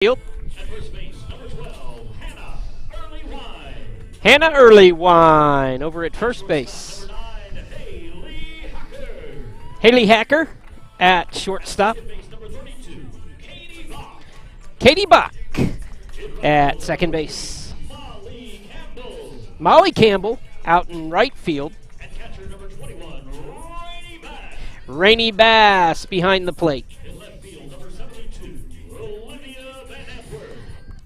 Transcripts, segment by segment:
Field. Hannah Early Wine over at first base. Haley Hacker at shortstop. Katie Bach at second base. Molly Campbell out in right field. Rainey Bass behind the plate.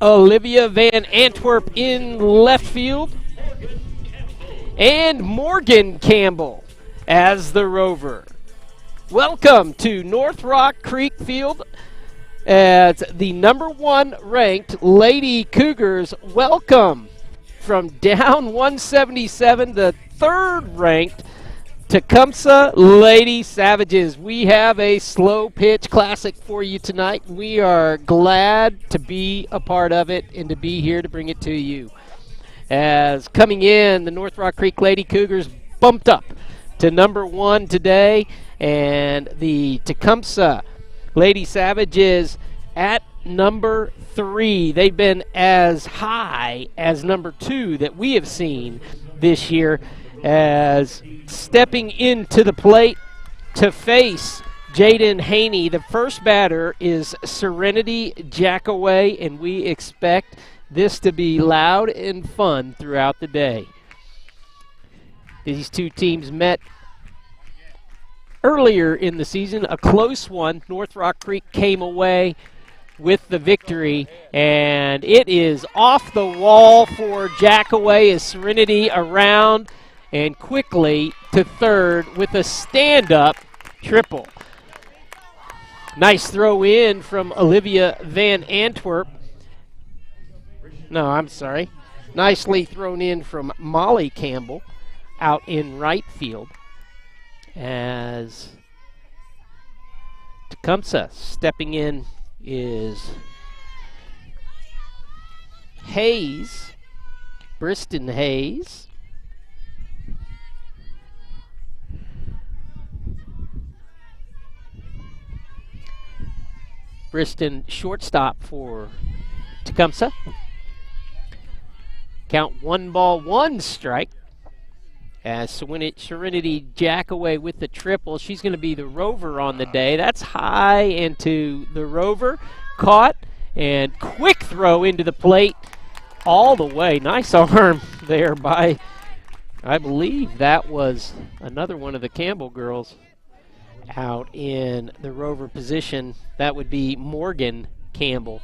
Olivia Van Antwerp in left field. And Morgan Campbell as the rover. Welcome to North Rock Creek Field as the #1 ranked Lady Cougars welcome from down 177, the 3rd ranked Tecumseh Lady Savages. We have a slow pitch classic for you tonight. We are glad to be a part of it and to be here to bring it to you. As coming in, the North Rock Creek Lady Cougars bumped up to #1 today, and the Tecumseh Lady Savages at #3. They've been as high as #2 that we have seen this year. As stepping into the plate to face Jaden Haney, the first batter is Serenity Jackaway, and we expect this to be loud and fun throughout the day. These two teams met earlier in the season, a close one. North Rock Creek came away with the victory, and it is off the wall for Jackaway as Serenity around and quickly to third with a stand-up triple. Nice throw in from Olivia Van Antwerp. No, I'm sorry. Nicely thrown in from Molly Campbell out in right field. As Tecumseh stepping in is Hayes, Briston Hayes. Briston shortstop for Tecumseh. Count 1-1 as Serenity Jackaway with the triple. She's going to be the rover on the day. That's high into the rover. Caught and quick throw into the plate all the way. Nice arm there by, I believe that was another one of the Campbell girls out in the rover position. That would be Morgan Campbell.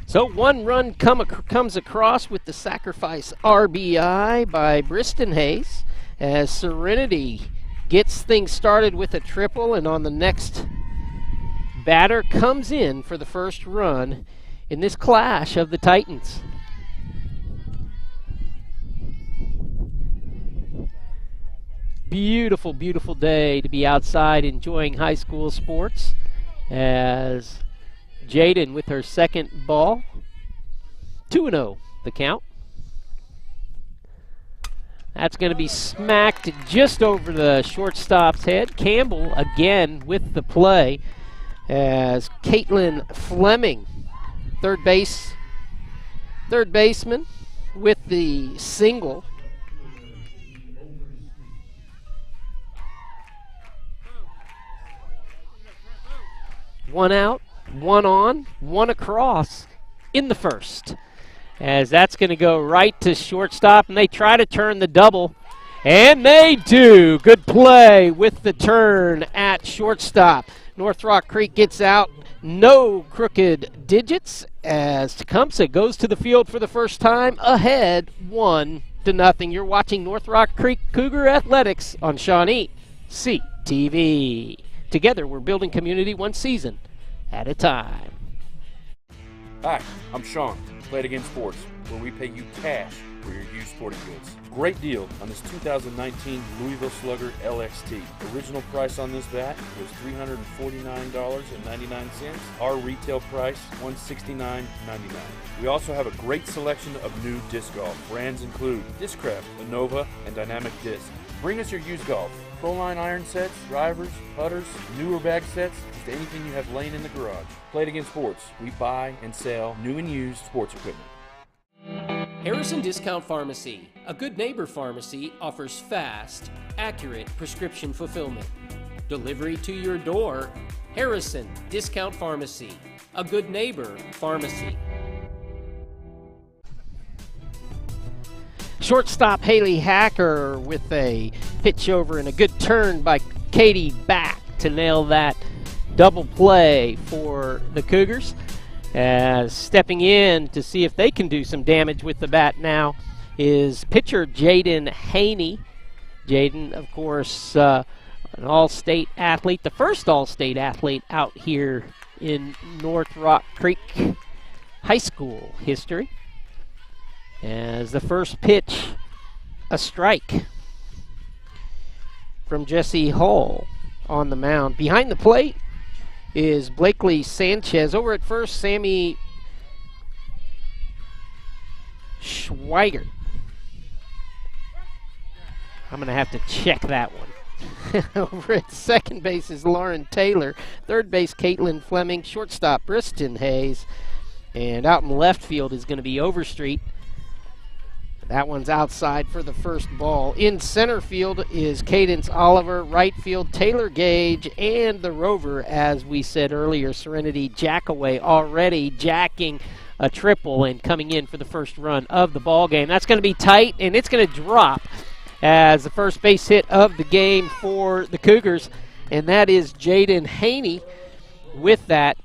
So 1 run comes across with the sacrifice RBI by Briston Hayes as Serenity gets things started with a triple, and on the next batter comes in for the first run in this clash of the Titans. Beautiful, beautiful day to be outside enjoying high school sports as Jaden with her second ball. 2-0 the count. That's going to be smacked just over the shortstop's head. Campbell again with the play as Caitlin Fleming, third baseman, with the single. One out, one on, one across in the first. As that's going to go right to shortstop, and they try to turn the double, and they do. Good play with the turn at shortstop. North Rock Creek gets out, no crooked digits, as Tecumseh goes to the field for the first time, ahead 1-0. You're watching North Rock Creek Cougar Athletics on Shawnee CTV. Together, we're building community one season at a time. Hi, I'm Sean, Play It Again Sports, where we pay you cash for your used sporting goods. Great deal on this 2019 Louisville Slugger LXT. Original price on this bat was $349.99. Our retail price, $169.99. We also have a great selection of new disc golf. Brands include Discraft, Innova, and Dynamic Disc. Bring us your used golf. Pro-Line iron sets, drivers, putters, newer bag sets, just anything you have laying in the garage. Play It Again Sports. We buy and sell new and used sports equipment. Harrison Discount Pharmacy, a good neighbor pharmacy, offers fast, accurate prescription fulfillment. Delivery to your door. Harrison Discount Pharmacy, a good neighbor pharmacy. Shortstop Haley Hacker with a pitch over and a good turn by Katie back to nail that double play for the Cougars. As stepping in to see if they can do some damage with the bat now is pitcher Jaden Haney. Jaden, of course, an all-state athlete, the first all-state athlete out here in North Rock Creek High School history. As the first pitch, a strike from Jesse Hull on the mound. Behind the plate is Blakely Sanchez. Over at first, Sammy Schweigert. I'm going to have to check that one. Over at second base is Lauren Taylor. Third base, Caitlin Fleming. Shortstop, Briston Hayes. And out in left field is going to be Overstreet. That one's outside for the first ball. In center field is Cadence Oliver. Right field, Taylor Gage, and the Rover, as we said earlier, Serenity Jackaway already jacking a triple and coming in for the first run of the ball game. That's going to be tight, and it's going to drop as the first base hit of the game for the Cougars, and that is Jaden Haney with that.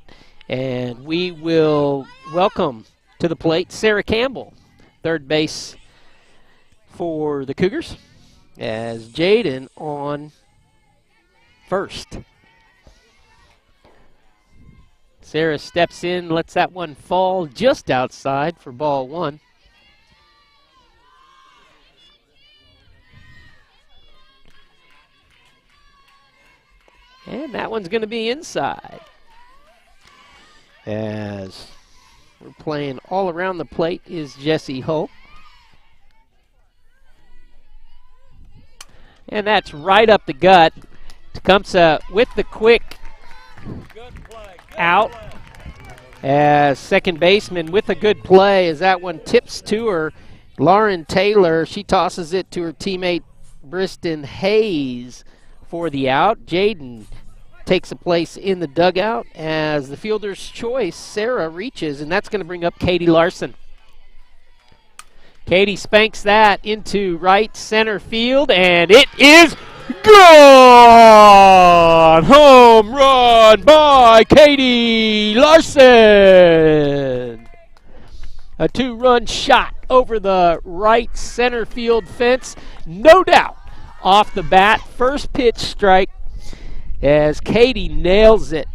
And we will welcome to the plate Sarah Campbell, third base for the Cougars, as Jaden on first. Sarah steps in, lets that one fall just outside for ball one. And that one's going to be inside. As we're playing all around the plate is Jesse Hull. And that's right up the gut. Tecumseh with the quick out. As second baseman with a good play as that one tips to her. Lauren Taylor, she tosses it to her teammate Briston Hayes for the out. Jaden takes a place in the dugout as the fielder's choice, Sarah, reaches, and that's going to bring up Katie Larson. Katie spanks that into right center field, and it is gone! Home run by Katie Larson! A two-run shot over the right center field fence, no doubt, off the bat. First pitch strike as Katie nails it.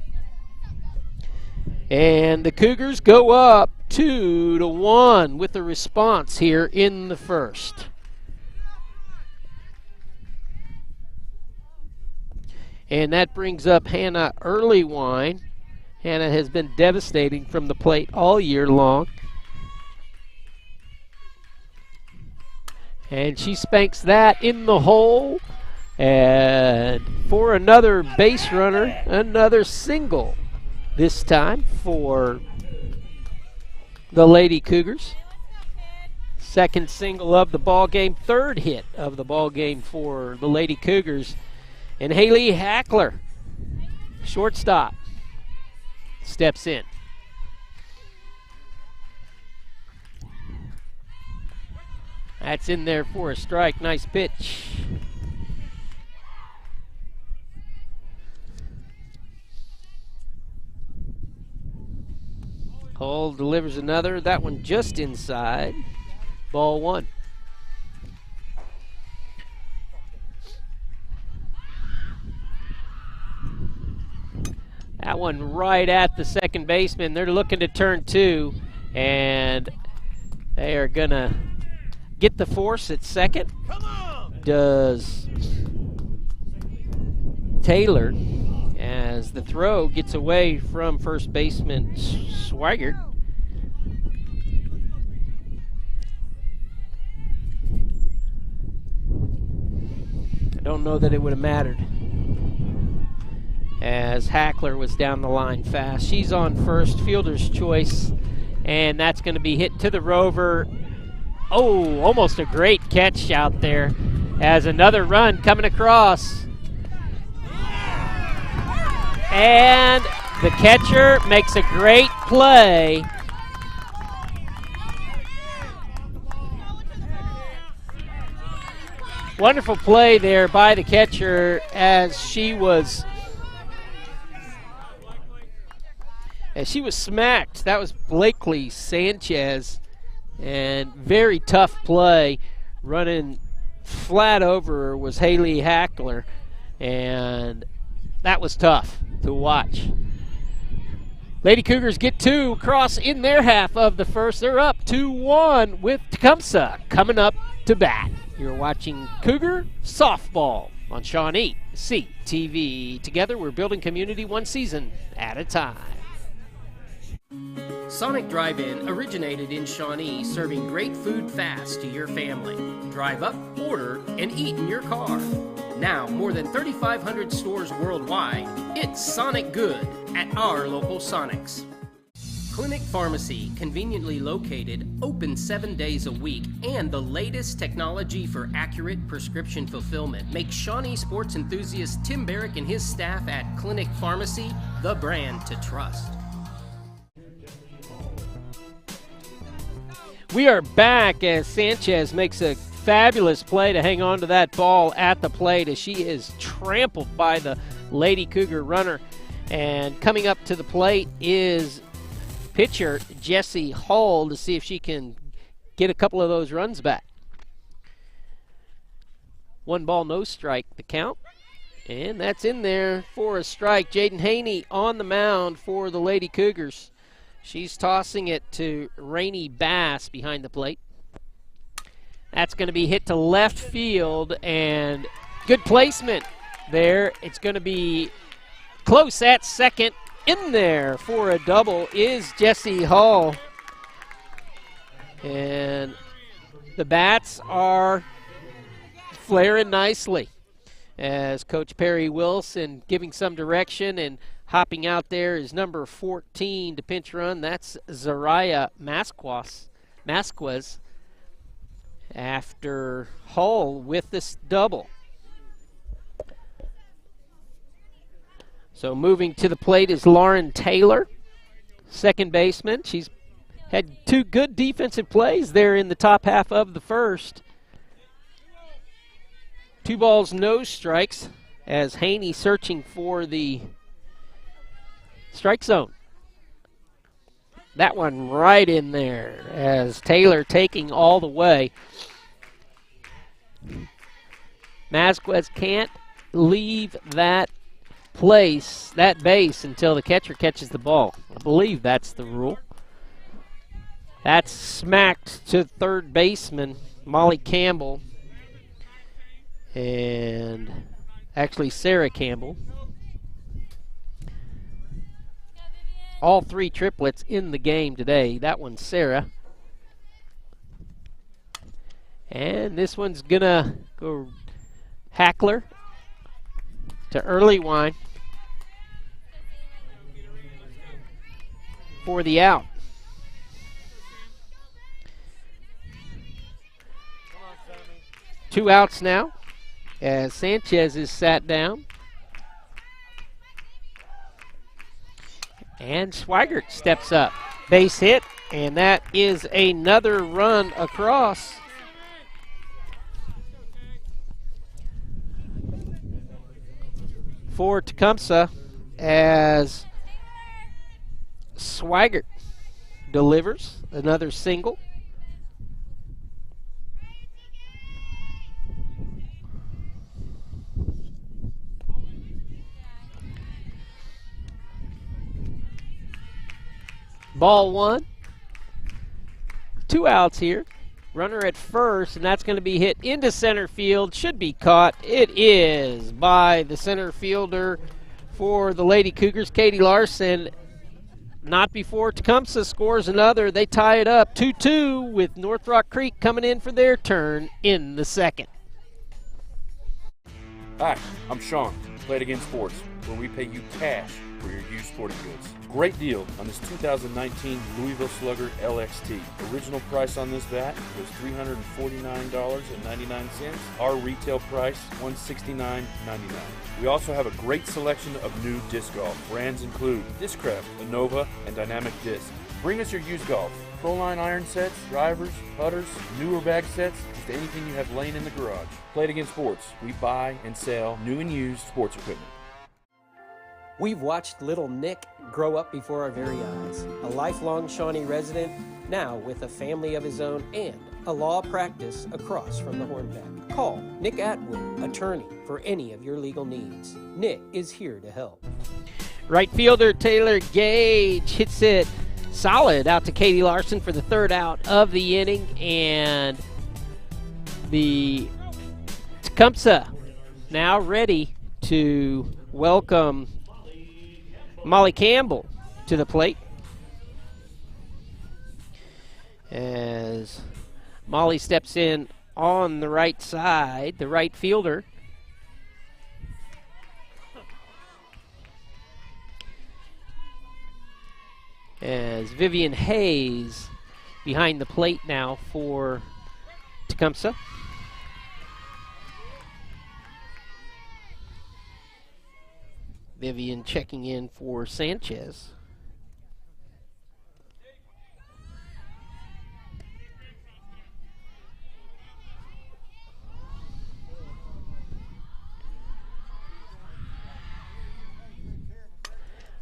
And the Cougars go up 2-1 with a response here in the first. And that brings up Hannah Earlywine. Hannah has been devastating from the plate all year long. And she spanks that in the hole. And for another base runner, another single this time for the Lady Cougars. Second single of the ball game, third hit of the ball game for the Lady Cougars. And Haley Hackler, shortstop, steps in. That's in there for a strike. Nice pitch. Hull delivers another. That one just inside. Ball one. That one right at the second baseman. They're looking to turn two, and they are going to get the force at second. Does Taylor, as the throw gets away from first baseman Swigert. don't know that it would have mattered, as Hackler was down the line fast. She's on first, fielder's choice, and that's going to be hit to the rover. Oh, almost a great catch out there, as another run coming across. And the catcher makes a great play. Wonderful play there by the catcher, as she was smacked. That was Blakely Sanchez, and very tough play. Running flat over her was Haley Hackler, and that was tough to watch. Lady Cougars get 2 across in their half of the first. They're up 2-1 with Tecumseh coming up to bat. You're watching Cougar Softball on Shawnee CTV. Together, we're building community one season at a time. Sonic Drive-In originated in Shawnee, serving great food fast to your family. Drive up, order, and eat in your car. Now, more than 3,500 stores worldwide, it's Sonic Good at our local Sonics. Clinic Pharmacy, conveniently located, open 7 days a week, and the latest technology for accurate prescription fulfillment makes Shawnee sports enthusiast Tim Barrick and his staff at Clinic Pharmacy the brand to trust. We are back as Sanchez makes a fabulous play to hang on to that ball at the plate, as she is trampled by the Lady Cougar runner. And coming up to the plate is pitcher Jessie Hull to see if she can get a couple of those runs back. 1 ball, no strike, the count. And that's in there for a strike. Jaden Haney on the mound for the Lady Cougars. She's tossing it to Rainey Bass behind the plate. That's going to be hit to left field, and good placement there. It's going to be close at second. In there for a double is Jessie Hull. And the bats are flaring nicely, as Coach Perry Wilson giving some direction, and hopping out there is number 14 to pinch run. That's Zariah Masquez after Hull with this double. So moving to the plate is Lauren Taylor, second baseman. She's had 2 good defensive plays there in the top half of the first. 2 balls, no strikes, as Haney searching for the strike zone. That one right in there, as Taylor taking all the way. Masquez can't leave that base until the catcher catches the ball. I believe that's the rule. That's smacked to third baseman Molly Campbell, and actually Sarah Campbell. All 3 triplets in the game today. That one's Sarah. And this one's gonna go Hackler to early wine for the out. Two outs now, as Sanchez is sat down. And Swigert steps up. Base hit, and that is another run across. For Tecumseh, as Swigert delivers another single. Ball 1. 2 outs here. Runner at first, and that's going to be hit into center field. Should be caught. It is by the center fielder for the Lady Cougars, Katie Larson. Not before Tecumseh scores another. They tie it up 2-2 with North Rock Creek coming in for their turn in the second. Hi, I'm Sean, Play It Again Sports, where we pay you cash for your used sporting goods. Great deal on this 2019 Louisville Slugger LXT. Original price on this bat was $349.99. Our retail price, $169.99. We also have a great selection of new disc golf. Brands include Discraft, Innova, and Dynamic Disc. Bring us your used golf. Pro-line iron sets, drivers, putters, newer bag sets, just anything you have laying in the garage. Play It Again Sports. We buy and sell new and used sports equipment. We've watched little Nick grow up before our very eyes. A lifelong Shawnee resident, now with a family of his own and a law practice across from the Hornbeck. Call Nick Atwood, attorney, for any of your legal needs. Nick is here to help. Right fielder Taylor Gage hits it solid out to Katie Larson for the third out of the inning, and the Tecumseh now ready to welcome Molly Campbell to the plate, as Molly steps in on the right side, the right fielder. As Vivian Hayes behind the plate now for Tecumseh. Vivian checking in for Sanchez.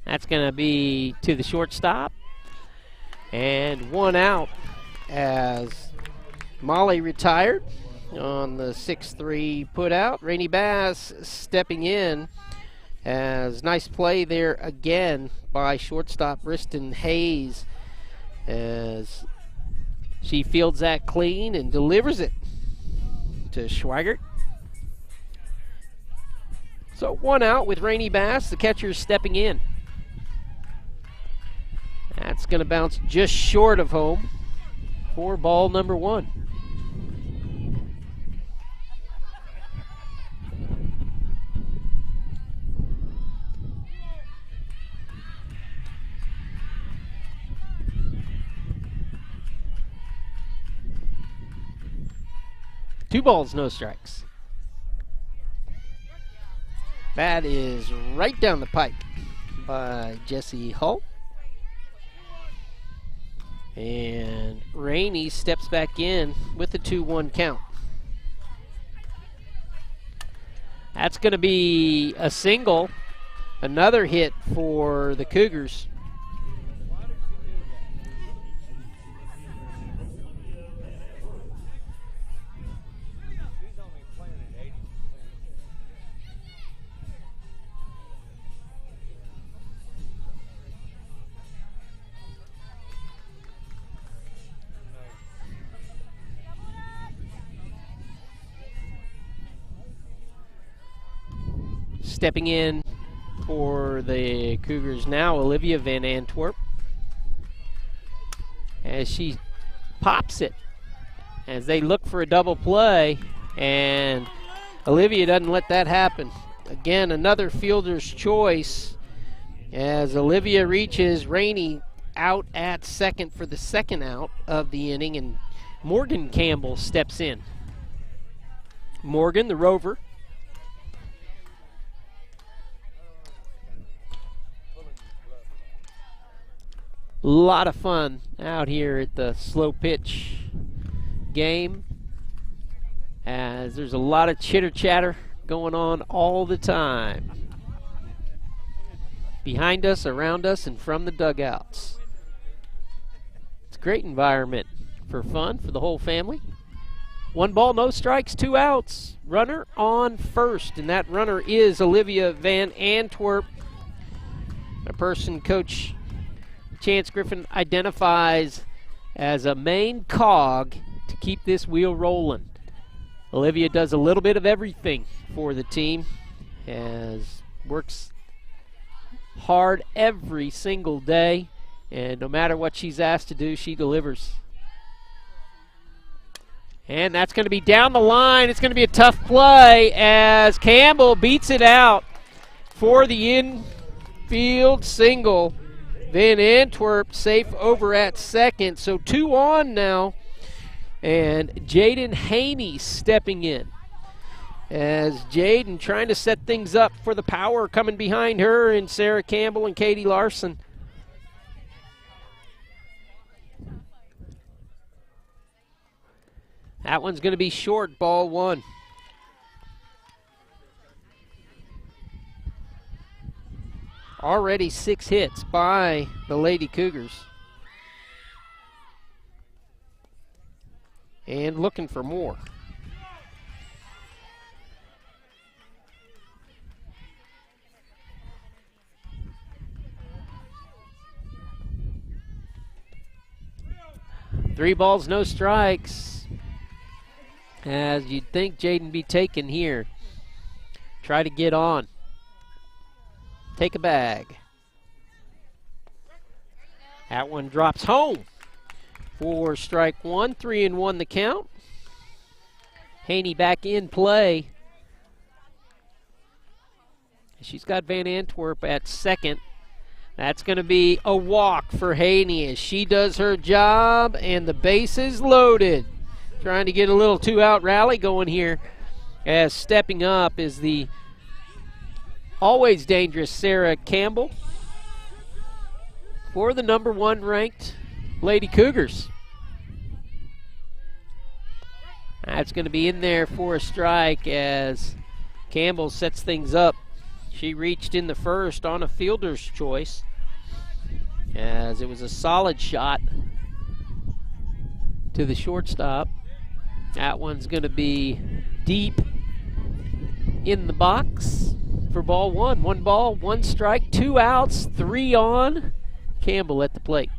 That's going to be to the shortstop. And one out as Molly retired on the 6-3 put out. Rainey Bass stepping in, as nice play there again by shortstop Riston Hayes, as she fields that clean and delivers it to Schweigert. So one out with Rainey Bass, the catcher stepping in. That's going to bounce just short of home for ball number one. Two balls, no strikes. That is right down the pipe by Jesse Hull. And Rainey steps back in with a 2-1 count. That's going to be a single, another hit for the Cougars. Stepping in for the Cougars now, Olivia Van Antwerp, as she pops it as they look for a double play, and Olivia doesn't let that happen. Again, another fielder's choice as Olivia reaches Rainey out at second for the second out of the inning, and Morgan Campbell steps in. Morgan, the Rover. A lot of fun out here at the slow pitch game, as there's a lot of chitter chatter going on all the time behind us, around us, and from the dugouts. It's a great environment for fun for the whole family. One ball, no strikes, 2 outs. Runner on first, and that runner is Olivia Van Antwerp, a person Coach Chance Griffin identifies as a main cog to keep this wheel rolling. Olivia does a little bit of everything for the team, as works hard every single day, and no matter what she's asked to do, she delivers. And that's going to be down the line. It's going to be a tough play as Campbell beats it out for the infield single. Van Antwerp safe over at second. So 2 on now. And Jaden Haney stepping in. As Jaden trying to set things up for the power coming behind her and Sarah Campbell and Katie Larson. That one's going to be short, ball 1. Already 6 hits by the Lady Cougars. And looking for more. Three balls, no strikes. As you'd think Jaden be taken here. Try to get on. Take a bag. That one drops home for strike 1. 3-1 the count. Haney back in play. She's got Van Antwerp at second. That's going to be a walk for Haney as she does her job, and the base is loaded. Trying to get a little 2-out rally going here, as stepping up is the always dangerous Sarah Campbell for the number 1 ranked Lady Cougars. That's going to be in there for a strike as Campbell sets things up. She reached in the first on a fielder's choice, as it was a solid shot to the shortstop. That one's going to be deep in the box for ball 1. 1 ball, 1 strike, 2 outs, 3 on. Campbell at the plate.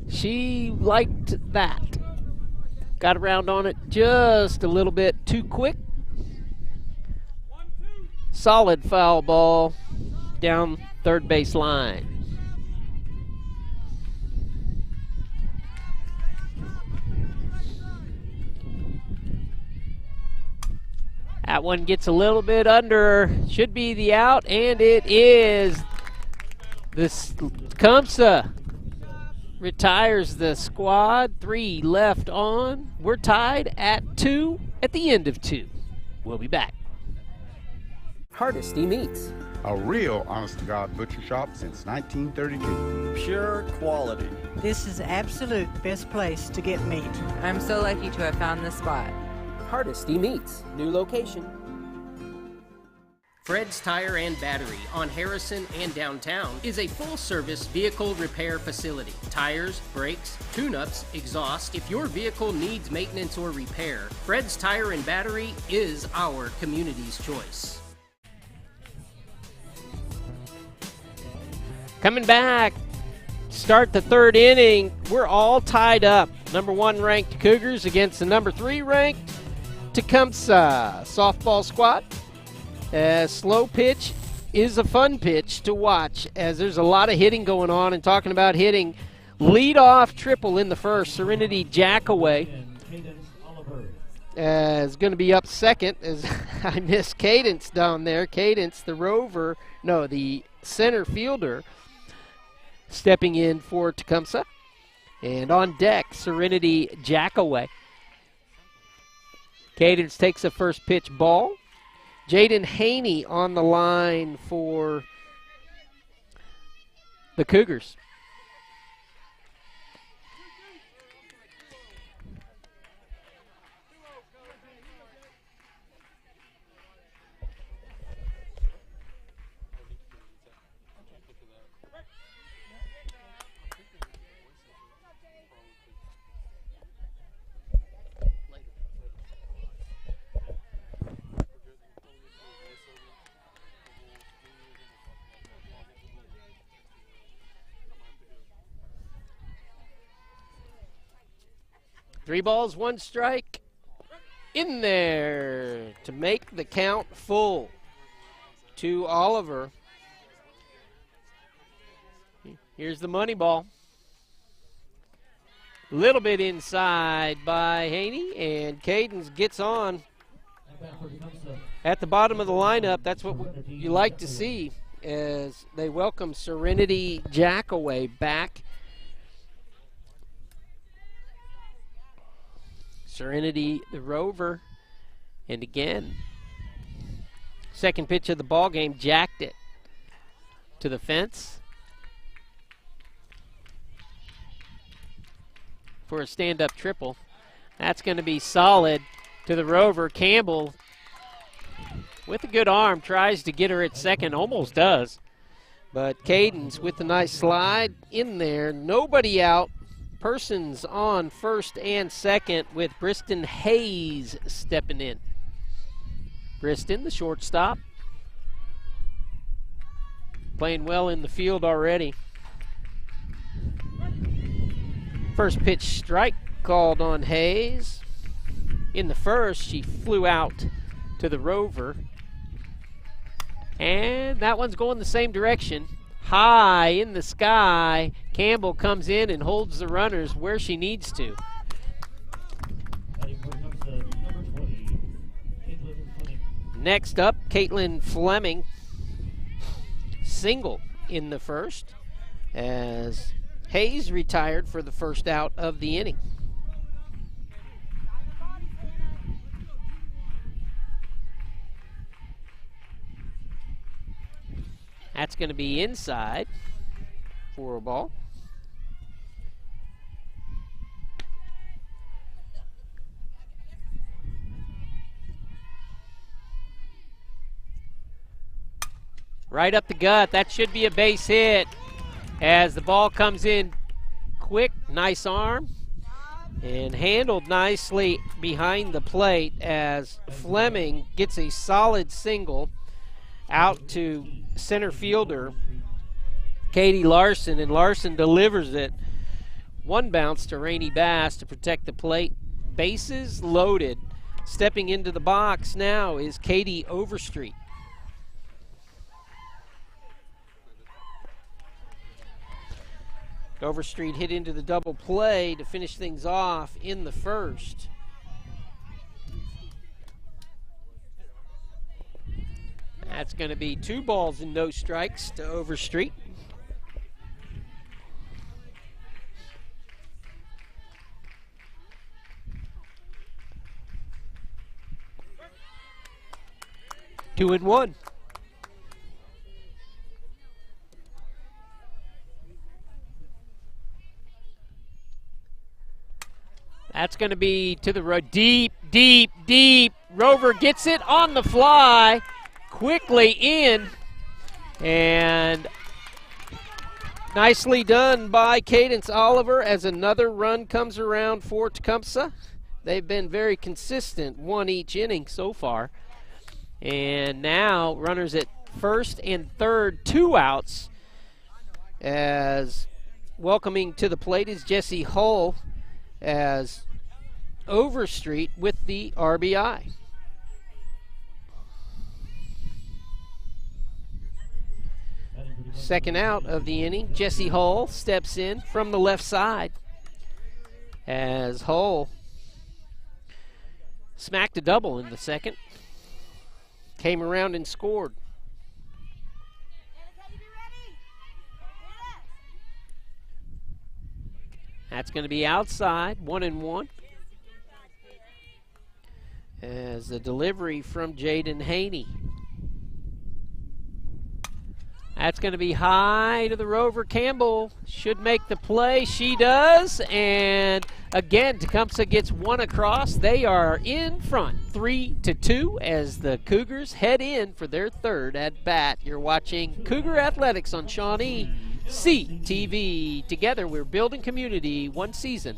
She liked that. Got around on it just a little bit too quick. Solid foul ball down third base line. That one gets a little bit under. Should be the out, and it is. This Tecumseh retires the squad. 3 left on. We're tied at 2 at the end of 2. We'll be back. Hardesty Meats. A real honest-to-God butcher shop since 1932. Pure quality. This is the absolute best place to get meat. I'm so lucky to have found this spot. Hardesty Meats. New location. Fred's Tire and Battery on Harrison and downtown is a full-service vehicle repair facility. Tires, brakes, tune-ups, exhaust. If your vehicle needs maintenance or repair, Fred's Tire and Battery is our community's choice. Coming back, start the 3rd inning. We're all tied up. Number 1 ranked Cougars against the number 3 ranked Tecumseh softball squad. Slow pitch is a fun pitch to watch, as there's a lot of hitting going on. And talking about hitting, lead-off triple in the first. Serenity Jackaway is going to be up second, as I miss Cadence down there. Cadence, the center fielder, stepping in for Tecumseh. And on deck, Serenity Jackaway. Cadence takes a first pitch ball. Jaden Haney on the line for the Cougars. Three balls, 1 strike. In there to make the count full to Oliver. Here's the money ball. Little bit inside by Haney, and Cadence gets on at the bottom of the lineup. That's what you like to see as they welcome Serenity Jackaway back. Serenity, the Rover, and again, second pitch of the ball game, jacked it to the fence for a stand-up triple. That's going to be solid to the Rover. Campbell, with a good arm, tries to get her at second, almost does. But Cadence with a nice slide in there. Nobody out. Persons on first and second with Briston Hayes stepping in. Briston, the shortstop, playing well in the field already. First pitch strike called on Hayes. In the first, she flew out to the Rover. And that one's going the same direction. High in the sky. Campbell comes in and holds the runners where she needs to. Next up, Caitlin Fleming. Single in the first as Hayes retired for the first out of the inning. That's going to be inside for a ball. Right up the gut. That should be a base hit as the ball comes in quick. Nice arm and handled nicely behind the plate as Fleming gets a solid single out to center fielder Katie Larson, and Larson delivers it. One bounce to Rainey Bass to protect the plate. Bases loaded. Stepping into the box now is Katie Overstreet. Overstreet hit into the double play to finish things off in the first. That's going to be 2 balls and no strikes to Overstreet. Two and one. That's going to be to the road. Deep, deep, deep. Rover gets it on the fly. Quickly in. And nicely done by Cadence Oliver as another run comes around for Tecumseh. They've been very consistent, 1 each inning so far. And now runners at first and third, 2 outs. As welcoming to the plate is Jesse Hull as Overstreet with the RBI. Second out of the inning, Jesse Hull steps in from the left side as Hull smacked a double in the second. Came around and scored. That's going to be outside, 1-1. As the delivery from Jaden Haney. That's going to be high to the Rover. Campbell should make the play. She does. And again, Tecumseh gets one across. They are in front, 3-2, as the Cougars head in for their third at bat. You're watching Cougar Athletics on Shawnee CTV. Together, we're building community one season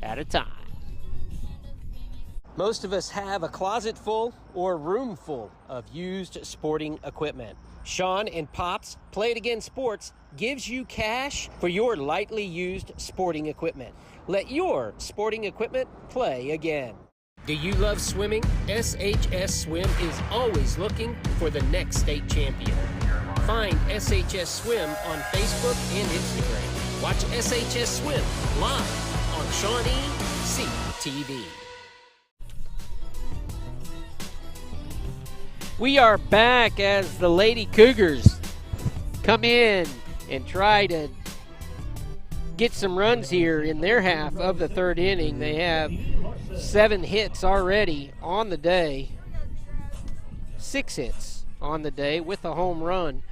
at a time. Most of us have a closet full or room full of used sporting equipment. Sean and Pops Play It Again Sports gives you cash for your lightly used sporting equipment. Let your sporting equipment play again. Do you love swimming? SHS Swim is always looking for the next state champion. Find SHS Swim on Facebook and Instagram. Watch SHS Swim live on Shawnee CTV. We are back as the Lady Cougars come in and try to get some runs here in their half of the third inning. They have 7 hits already on the day, 6 hits on the day with a home run,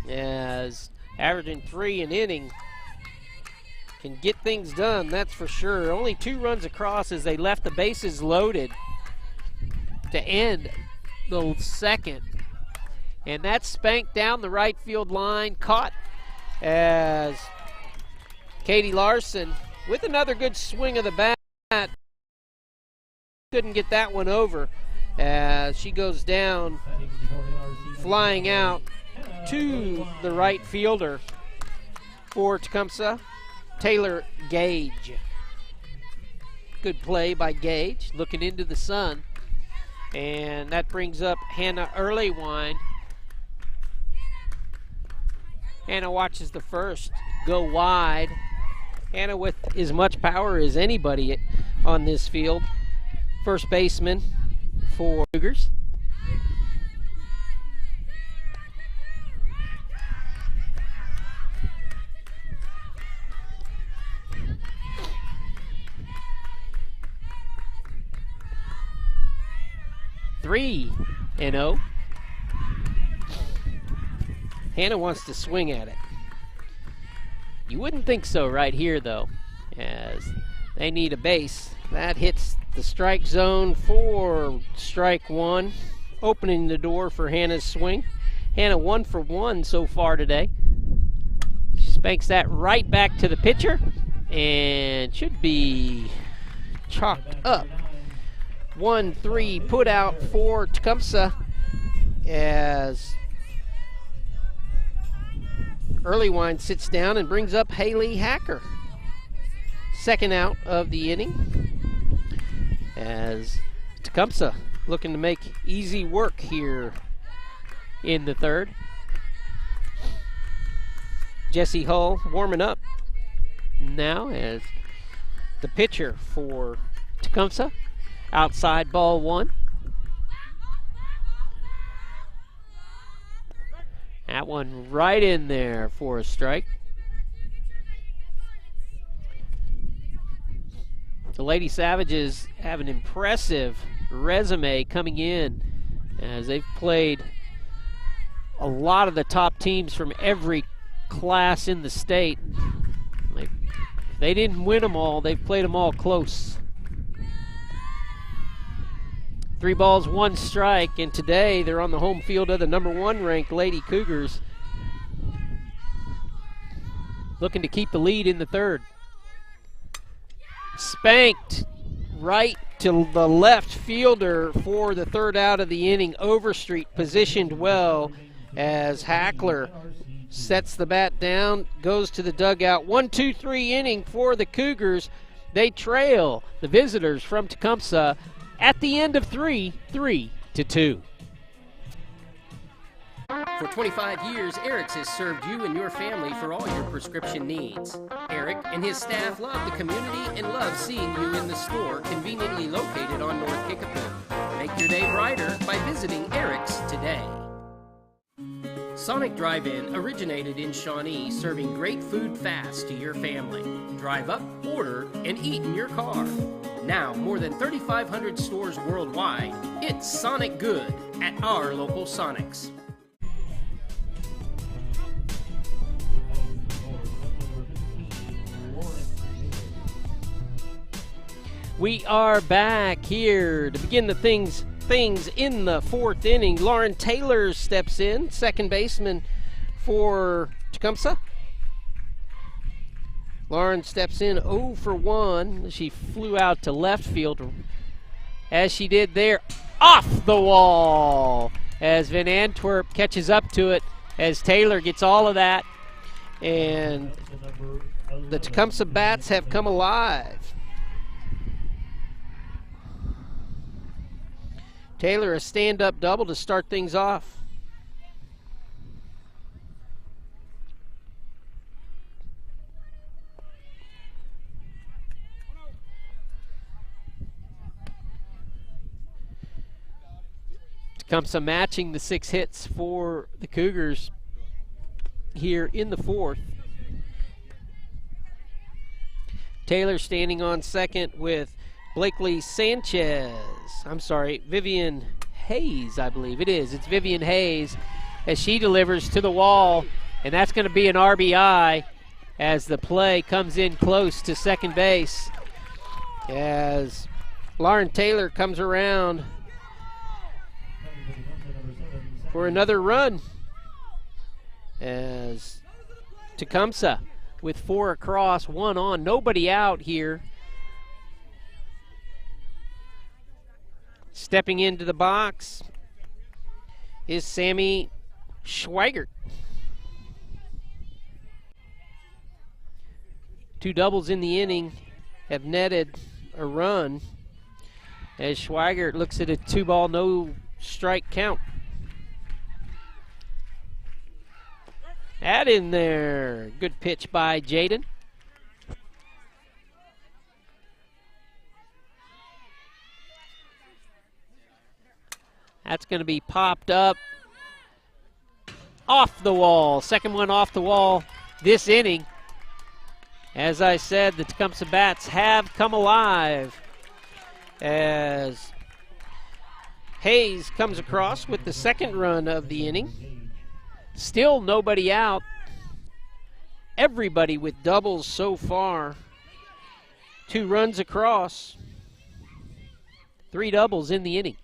as averaging 3 an inning can get things done, that's for sure. Only 2 runs across as they left the bases loaded to end the second, and that's spanked down the right field line, caught as Katie Larson with another good swing of the bat couldn't get that one over as she goes down, flying out to the right fielder for Tecumseh, Taylor Gage. Good play by Gage, looking into the sun. And that brings up Hannah Earlywine. Hannah watches the first go wide. Hannah with as much power as anybody on this field. First baseman for Cougars. Three and 0. Hannah wants to swing at it. You wouldn't think so right here, though, as they need a base. That hits the strike zone for strike 1, opening the door for Hannah's swing. Hannah 1 for 1 so far today. She spanks that right back to the pitcher and should be chalked up. 1-3 put out for Tecumseh as Earlywine sits down and brings up Haley Hacker. Second out of the inning as Tecumseh looking to make easy work here in the third. Jesse Hull warming up now as the pitcher for Tecumseh. Outside ball 1. That one right in there for a strike. The Lady Savages have an impressive resume coming in as they've played a lot of the top teams from every class in the state. They didn't win them all, they've played them all close. 3 balls, 1 strike, and today they're on the home field of the number 1 ranked Lady Cougars, looking to keep the lead in the third. Spanked right to the left fielder for the third out of the inning. Overstreet positioned well as Hackler sets the bat down, goes to the dugout. 1-2-3 inning for the Cougars. They trail the visitors from Tecumseh at the end of 3-2. For 25 years, Eric's has served you and your family for all your prescription needs. Eric and his staff love the community and love seeing you in the store conveniently located on North Kickapoo. Make your day brighter by visiting Eric's today. Sonic Drive-In originated in Shawnee, serving great food fast to your family. Drive up, order, and eat in your car. Now, more than 3,500 stores worldwide, it's Sonic Good at our local Sonics. We are back here to begin the things in the fourth inning. Lauren Taylor steps in, second baseman for Tecumseh. Lauren steps in 0 for 1. She flew out to left field as she did there, off the wall, as Van Antwerp catches up to it as Taylor gets all of that, and the Tecumseh bats have come alive. Taylor, a stand-up double to start things off. Tecumseh matching the 6 hits for the Cougars here in the 4th. Taylor standing on second with Blakely Sanchez. I'm sorry, Vivian Hayes, I believe it is. It's Vivian Hayes as she delivers to the wall, and that's going to be an RBI as the play comes in close to second base. As Lauren Taylor comes around for another run as Tecumseh with 4 across, 1 on, nobody out here. Stepping into the box is Sammy Schweigert. 2 doubles in the inning have netted a run as Schweigert looks at a 2-ball, no strike count. Add in there. Good pitch by Jaden. That's going to be popped up off the wall. Second one off the wall this inning. As I said, the Tecumseh Bats have come alive as Hayes comes across with the second run of the inning. Still nobody out. Everybody with doubles so far. 2 runs across. 3 doubles in the inning.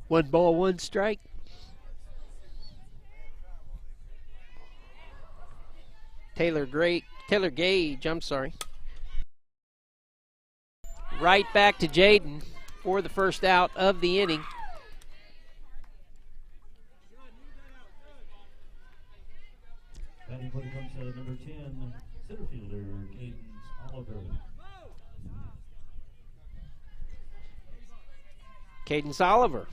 One ball, 1 strike. Taylor Gage, I'm sorry. Right back to Jaden for the first out of the inning. Batting for Tecumseh, number 10, center fielder, Cadence Oliver. Cadence Oliver.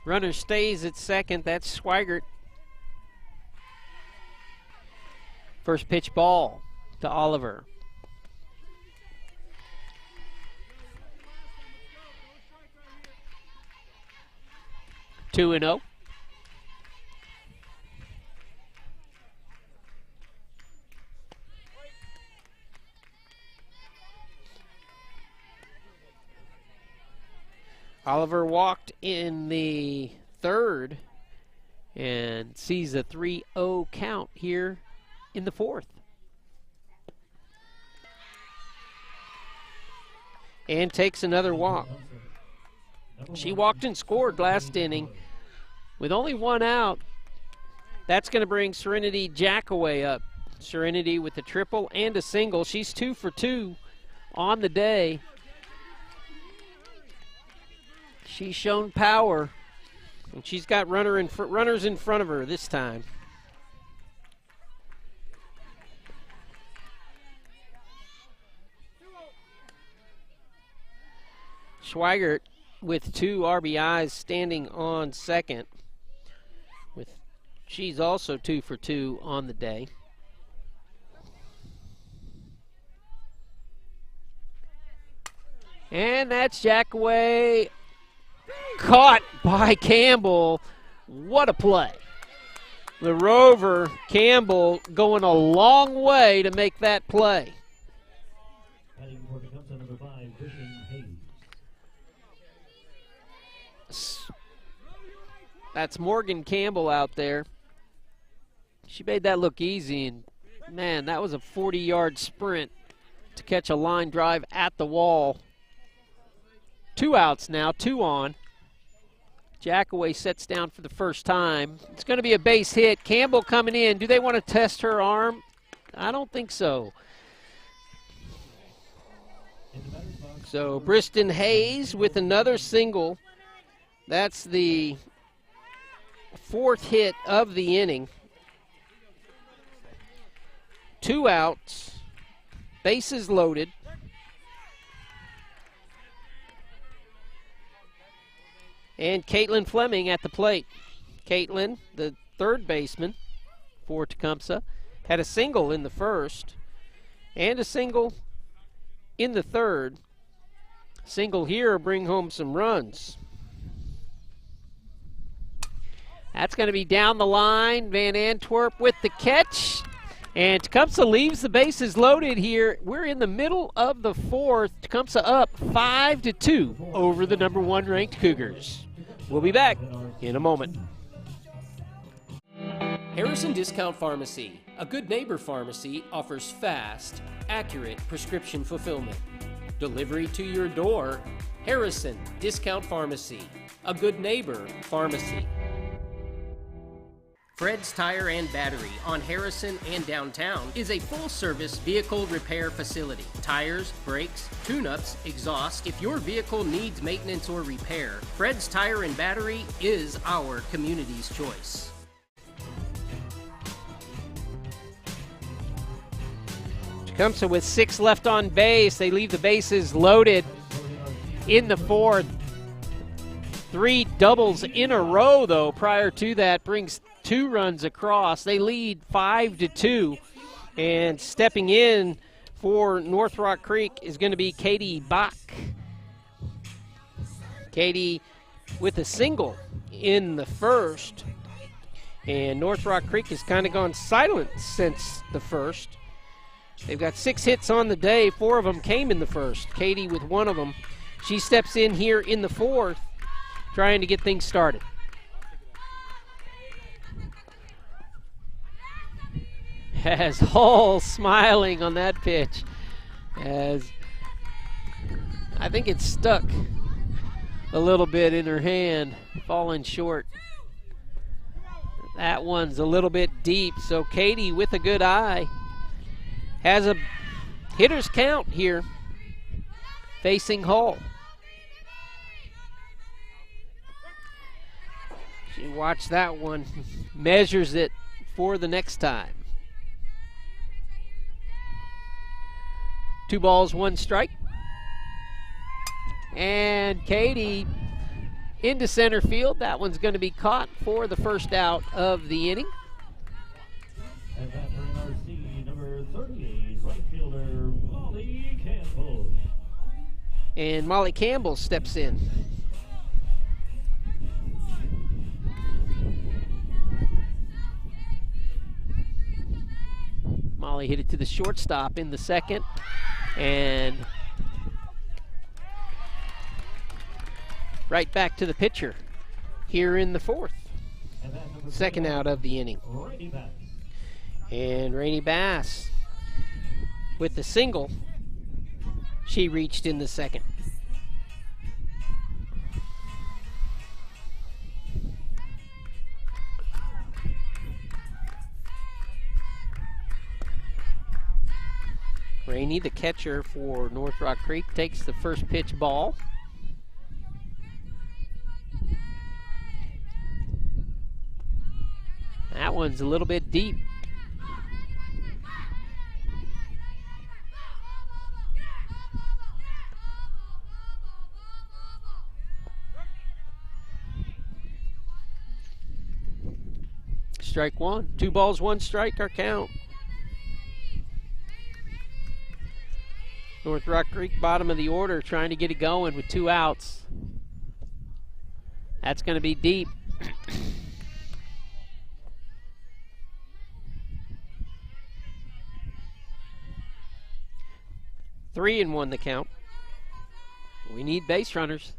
Runner stays at second. That's Schweigert. First pitch ball to Oliver. Two and 0. Oliver walked in the 3rd and sees a 3-0 count here in the 4th. And takes another walk. She walked and scored last inning with only 1 out. That's going to bring Serenity Jackaway up. Serenity with a triple and a single. She's 2 for 2 on the day. She's shown power, and she's got runners in front of her this time. Schweigert with 2 RBIs standing on second. She's also 2 for 2 on the day. And that's Jackaway. Caught by Campbell. What a play. The Rover, Campbell, going a long way to make that play. Batting for Tecumseh, number 5, Christian Hayes. That's Morgan Campbell out there. She made that look easy, and man, that was a 40-yard sprint to catch a line drive at the wall. 2 outs now, 2 on. Jackaway sets down for the first time. It's going to be a base hit. Campbell coming in. Do they want to test her arm? I don't think so. So Briston Hayes with another single. That's the 4th hit of the inning. 2 outs. bases loaded. And Caitlin Fleming at the plate. Caitlin, the third baseman for Tecumseh, had a single in the first and a single in the third. Single here bring home some runs. That's going to be down the line. Van Antwerp with the catch. And Tecumseh leaves the bases loaded here. We're in the middle of the fourth. Tecumseh up 5-2 over the number 1 ranked Cougars. We'll be back in a moment. Harrison Discount Pharmacy, a good neighbor pharmacy, offers fast, accurate prescription fulfillment. Delivery to your door. Harrison Discount Pharmacy, a good neighbor pharmacy. Fred's Tire and Battery on Harrison and downtown is a full-service vehicle repair facility. Tires, brakes, tune-ups, exhaust. If your vehicle needs maintenance or repair, Fred's Tire and Battery is our community's choice. Tecumseh with 6 left on base. They leave the bases loaded in the fourth. 3 doubles in a row, though, prior to that brings 2 runs across. They lead 5-2. And stepping in for North Rock Creek is going to be Katie Bach. Katie with a single in the first. And North Rock Creek has kind of gone silent since the first. They've got 6 hits on the day. 4 of them came in the first. Katie with 1 of them. She steps in here in the fourth, trying to get things started. As Hall smiling on that pitch, as I think it's stuck a little bit in her hand, falling short. That one's a little bit deep, so Katie with a good eye has a hitter's count here facing Hall. She watched that one, measures it for the next time. 2 balls, 1 strike. And Katie into center field. That one's going to be caught for the first out of the inning. And that for NRC, number 38, right fielder, Molly Campbell. And Molly Campbell steps in. Molly hit it to the shortstop in the second. And right back to the pitcher here in the fourth. Second out of the inning. And Rainey Bass with the single she reached in the second. Rainey, the catcher for North Rock Creek, takes the first pitch ball. That one's a little bit deep. Strike 1. 2 balls, 1 strike, our count. North Rock Creek, bottom of the order, trying to get it going with 2 outs. That's going to be deep. 3-1 the count. We need base runners.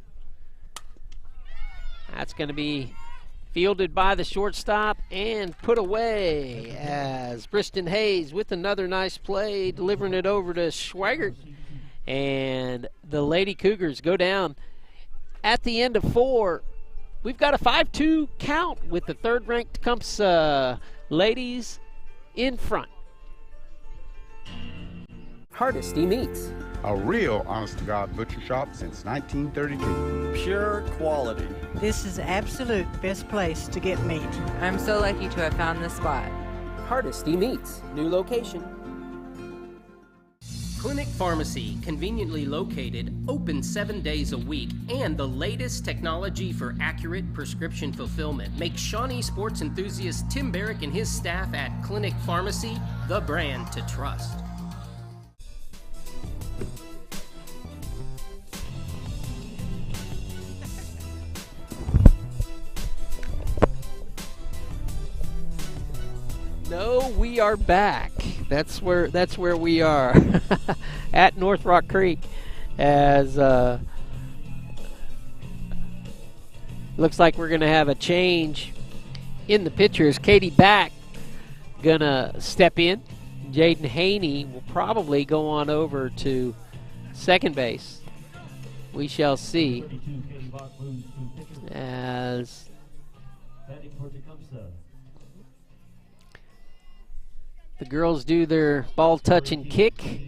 That's going to be fielded by the shortstop and put away as Briston Hayes with another nice play, delivering it over to Schweigert. And the Lady Cougars go down at the end of 4. We've got a 5-2 count with the third-ranked Tecumseh ladies in front. Hardesty Meats. A real honest-to-God butcher shop since 1932. Pure quality. This is absolute best place to get meat. I'm so lucky to have found this spot. Hardesty Meats. New location. Clinic Pharmacy, conveniently located, open 7 days a week, and the latest technology for accurate prescription fulfillment makes Shawnee sports enthusiast Tim Barrick and his staff at Clinic Pharmacy the brand to trust. No, we are back. That's where we are at North Rock Creek, as looks like we're gonna have a change in the pitchers. Katie Back gonna step in. Jaden Haney will probably go on over to second base. We shall see, as the girls do their ball touch and kick,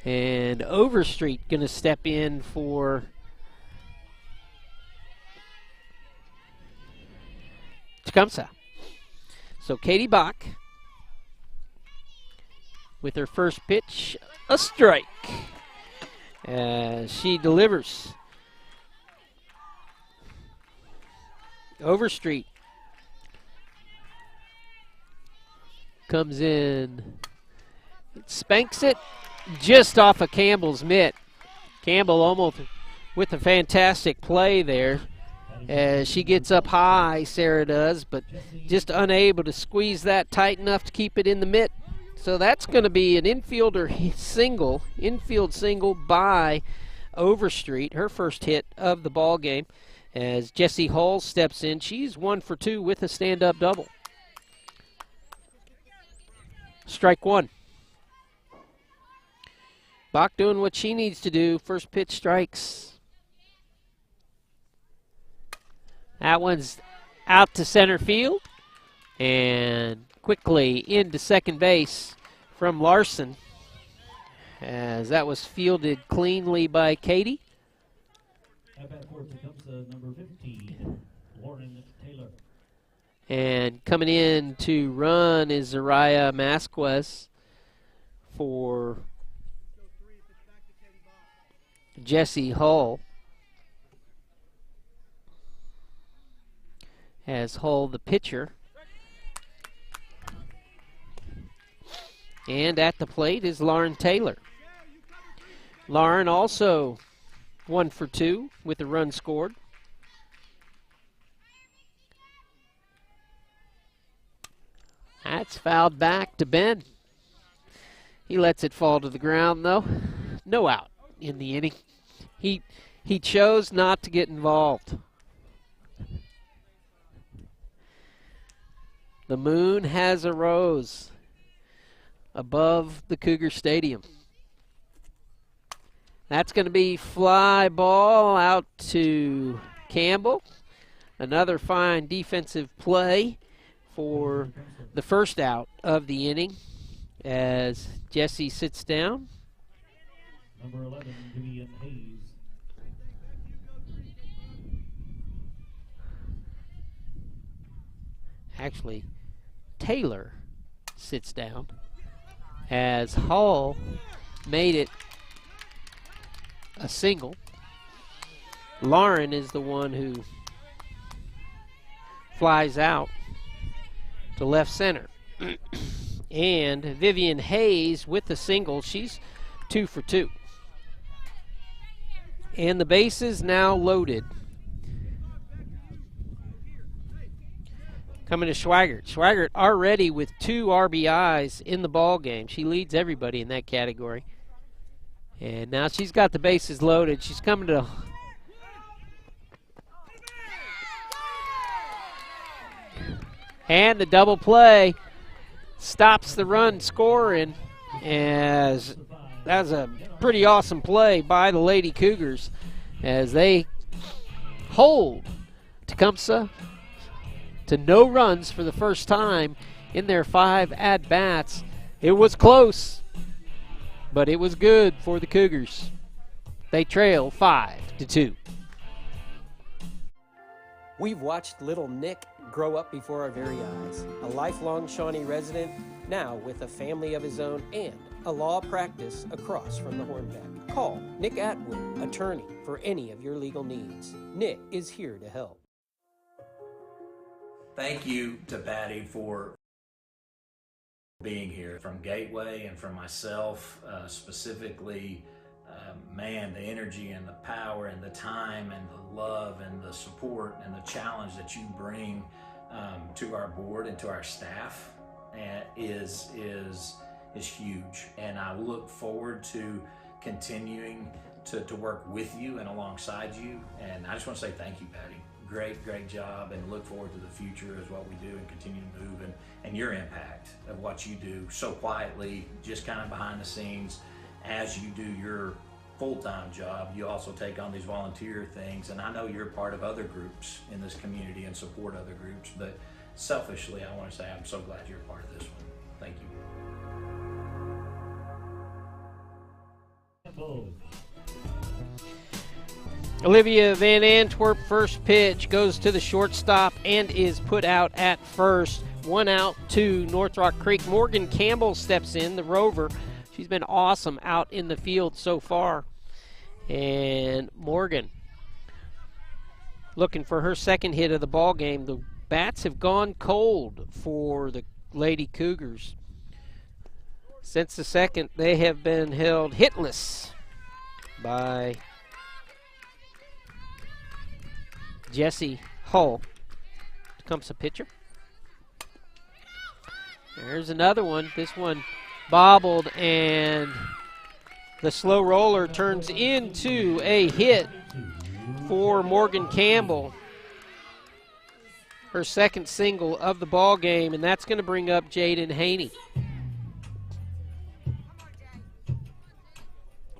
and Overstreet going to step in for Tecumseh. So Katie Bach with her first pitch, a strike, as she delivers. Overstreet comes in, spanks it just off of Campbell's mitt. Campbell almost with a fantastic play there, as she gets up high, Sarah does, but just unable to squeeze that tight enough to keep it in the mitt. So that's going to be an infield single by Overstreet, her first hit of the ball game, as Jessie Hull steps in. She's 1 for 2 with a stand-up double. Strike one. Bach doing what she needs to do. First pitch strikes. That one's out to center field, and quickly into second base from Larson, as that was fielded cleanly by Katie. At bat for Tecumseh, number 15, Lauren Taylor. And coming in to run is Zariah Masquez for Jessie Hull. As Hull the pitcher. And at the plate is Lauren Taylor. Lauren also 1 for 2 with a run scored. That's fouled back to Ben. He lets it fall to the ground, though. No out in the inning. He chose not to get involved. The moon has arose above the Cougar Stadium. That's going to be fly ball out to Campbell. Another fine defensive play for the first out of the inning, as Jessie sits down. Number 11, Vivian Hayes. Actually, Taylor sits down, as Hull made it a single. Lauren is the one who flies out to left center. And Vivian Hayes with the single. She's 2 for 2. And the bases now loaded. Coming to Schwagert. Schwagert already with 2 RBIs in the ball game. She leads everybody in that category. And now she's got the bases loaded. She's coming to and the double play stops the run scoring, as that was a pretty awesome play by the Lady Cougars, as they hold Tecumseh to no runs for the first time in their 5 at-bats. It was close, but it was good for the Cougars. They trail 5-2. We've watched little Nick grow up before our very eyes. A lifelong Shawnee resident, now with a family of his own and a law practice across from the Hornbeck. Call Nick Atwood, attorney, for any of your legal needs. Nick is here to help. Thank you to Patty for being here. From Gateway and from myself specifically, man, the energy and the power and the time and the love and the support and the challenge that you bring to our board and to our staff is huge. And I look forward to continuing to work with you and alongside you. And I just want to say thank you, Patty. Great job, and look forward to the future as what we do and continue to move, and your impact of what you do so quietly, just kind of behind the scenes. As you do your full-time job, you also take on these volunteer things, and I know you're part of other groups in this community and support other groups, but selfishly I want to say I'm so glad you're a part of this one. Thank you. Olivia Van Antwerp, first pitch, goes to the shortstop and is put out at first. 1 out to North Rock Creek. Morgan Campbell steps in, the Rover. She's been awesome out in the field so far. And Morgan looking for her second hit of the ball game. The bats have gone cold for the Lady Cougars. Since the second, they have been held hitless by Jesse Hull. Tecumseh pitcher. There's another one. This one bobbled, and the slow roller turns into a hit for Morgan Campbell. Her second single of the ball game, and that's going to bring up Jaden Haney.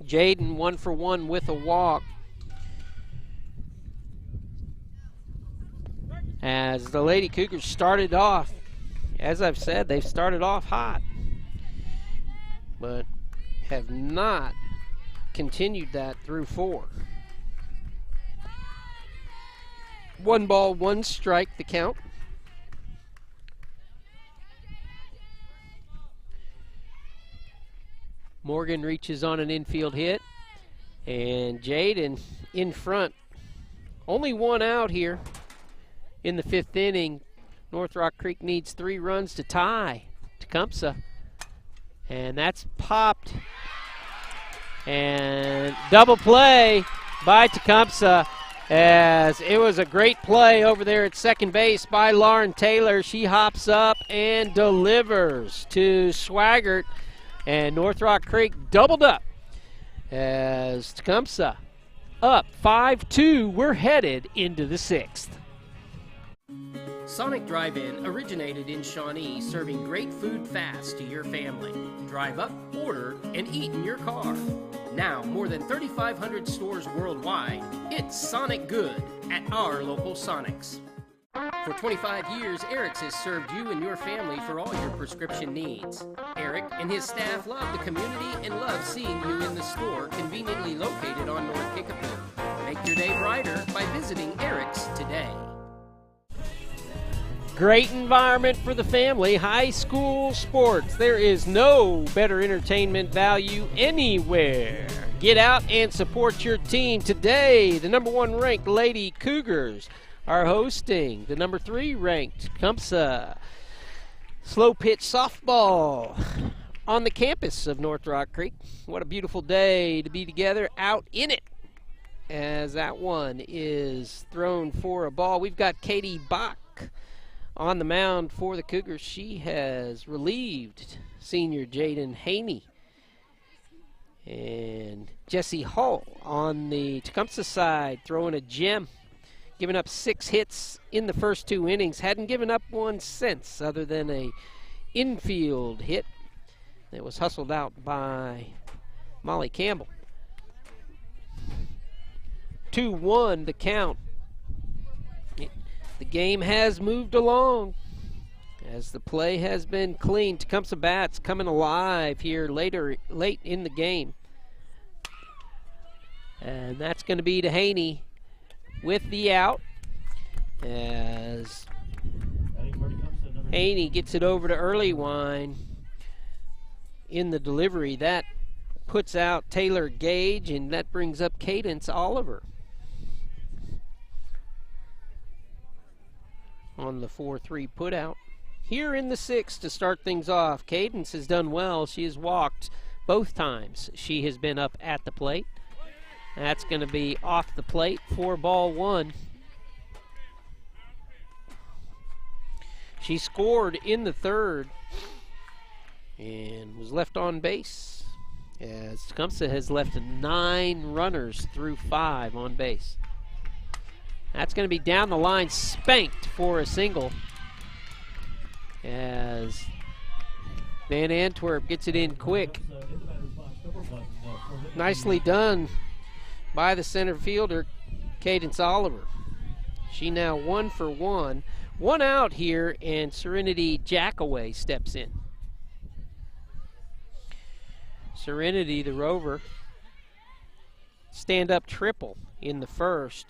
Jaden 1 for 1 with a walk. As the Lady Cougars started off, as I've said, they've started off hot, but have not continued that through 4. 1 ball, 1 strike, the count. Morgan reaches on an infield hit, and Jaden in front. Only 1 out here in the 5th inning. North Rock Creek needs 3 runs to tie Tecumseh, and that's popped. And double play by Tecumseh, as it was a great play over there at second base by Lauren Taylor. She hops up and delivers to Swaggart, and North Rock Creek doubled up as Tecumseh up 5-2. We're headed into the 6th. Sonic Drive-In originated in Shawnee, serving great food fast to your family. Drive up, order, and eat in your car. Now, more than 3,500 stores worldwide, it's Sonic Good at our local Sonics. For 25 years, Eric's has served you and your family for all your prescription needs. Eric and his staff love the community and love seeing you in the store, conveniently located on North Kickapoo. Make your day brighter by visiting Eric's today. Great environment for the family. High school sports. There is no better entertainment value anywhere. Get out and support your team today. The number 1 ranked Lady Cougars are hosting the number 3 ranked Tecumseh slow pitch softball on the campus of North Rock Creek. What a beautiful day to be together out in it, as that one is thrown for a ball. We've got Katie Bach on the mound for the Cougars. She has relieved senior Jaden Haney. And Jesse Hull on the Tecumseh side throwing a gem, giving up 6 hits in the first 2 innings. Hadn't given up one since, other than a infield hit that was hustled out by Molly Campbell. 2-1 the count. The game has moved along as the play has been clean. Tecumseh bats coming alive here late in the game. And that's going to be to Haney with the out, as Haney gets it over to Earlywine. in the delivery. That puts out Taylor Gage, and that brings up Cadence Oliver on the 4-3 putout. Here in the 6th to start things off, Cadence has done well. She has walked both times she has been up at the plate. That's going to be off the plate for ball 1. She scored in the 3rd and was left on base, as Tecumseh has left 9 runners through 5 on base. That's going to be down the line, spanked for a single, as Van Antwerp gets it in quick. Nicely done by the center fielder, Cadence Oliver. She now 1 for 1. 1 out here, and Serenity Jackaway steps in. Serenity, the Rover, stand-up triple in the 1st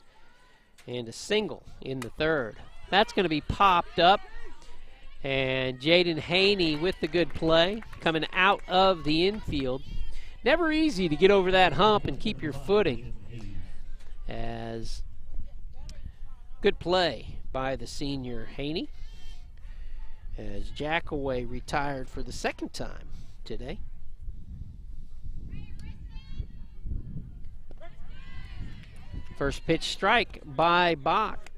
and a single in the 3rd. That's going to be popped up, and Jaden Haney with the good play coming out of the infield. Never easy to get over that hump and keep your footing, as good play by the senior Haney, as Jackaway retired for the 2nd time today. First pitch strike by Bach.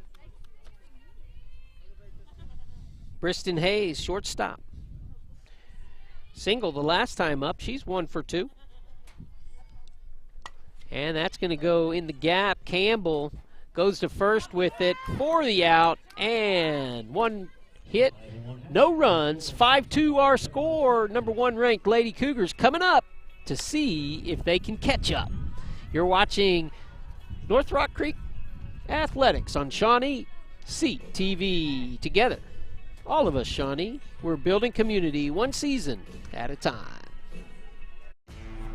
Briston Hayes, shortstop. Single the last time up. She's 1 for 2. And that's going to go in the gap. Campbell goes to first with it for the out, and 1 hit, no runs. 5-2 our score. Number 1 ranked Lady Cougars coming up to see if they can catch up. You're watching North Rock Creek Athletics on Shawnee Seat TV. Together, all of us, Shawnee, we're building community 1 season at a time.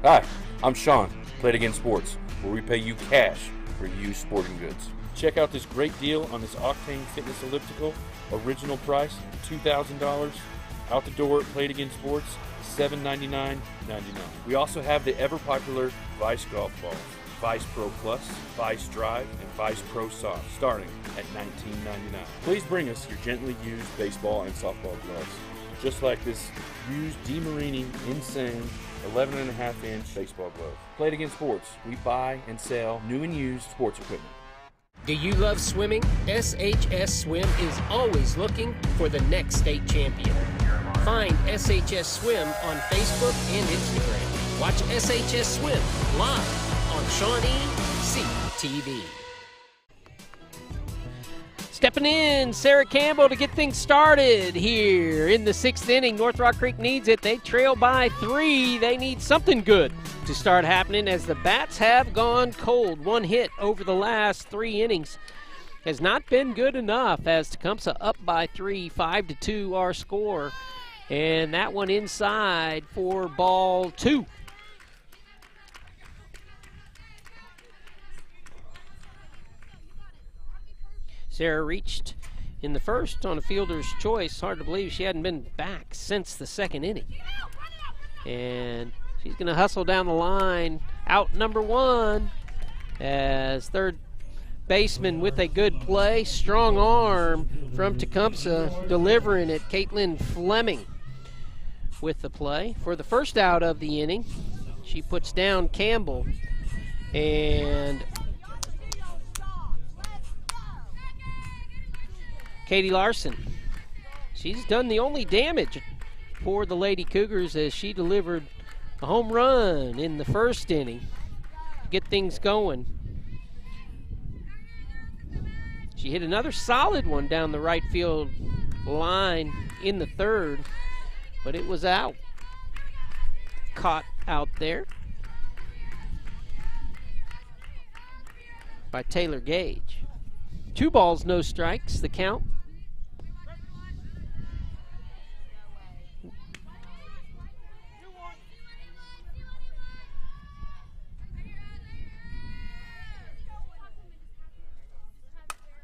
Hi, I'm Sean, Played Again Sports, where we pay you cash for used sporting goods. Check out this great deal on this Octane Fitness Elliptical. Original price, $2,000. Out the door at Played Again Sports, $799.99. We also have the ever-popular Vice golf balls. Vice Pro Plus, Vice Drive, and Vice Pro Soft, starting at $19.99. Please bring us your gently used baseball and softball gloves, just like this used DeMarini Insane 11.5-inch baseball glove. Played Again Sports, we buy and sell new and used sports equipment. Do you love swimming? SHS Swim is always looking for the next state champion. Find SHS Swim on Facebook and Instagram. Watch SHS Swim live on Shawnee Seat TV. Stepping in, Sarah Campbell to get things started here in the 6th inning. North Rock Creek needs it. They trail by 3. They need something good to start happening, as the bats have gone cold. 1 hit over the last 3 innings has not been good enough, as Tecumseh up by 3, 5-2 our score. And that one inside for ball 2. Sarah reached in the 1st on a fielder's choice. Hard to believe she hadn't been back since the 2nd inning. And she's going to hustle down the line. Out number 1, as third baseman with a good play. Strong arm from Tecumseh delivering it. Caitlin Fleming with the play. For the first out of the inning, she puts down Campbell. And Katie Larson, she's done the only damage for the Lady Cougars, as she delivered a home run in the 1st inning to get things going. She hit another solid one down the right field line in the 3rd, but it was out. Caught out there by Taylor Gage. 2 balls, no strikes, the count.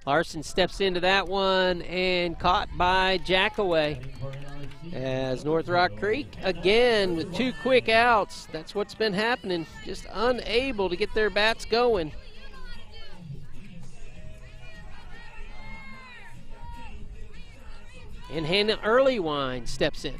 Larson steps into that one and caught by Jackaway. As North Rock Creek, again, with 2 quick outs. That's what's been happening. Just unable to get their bats going. And Hannah Earlywine steps in.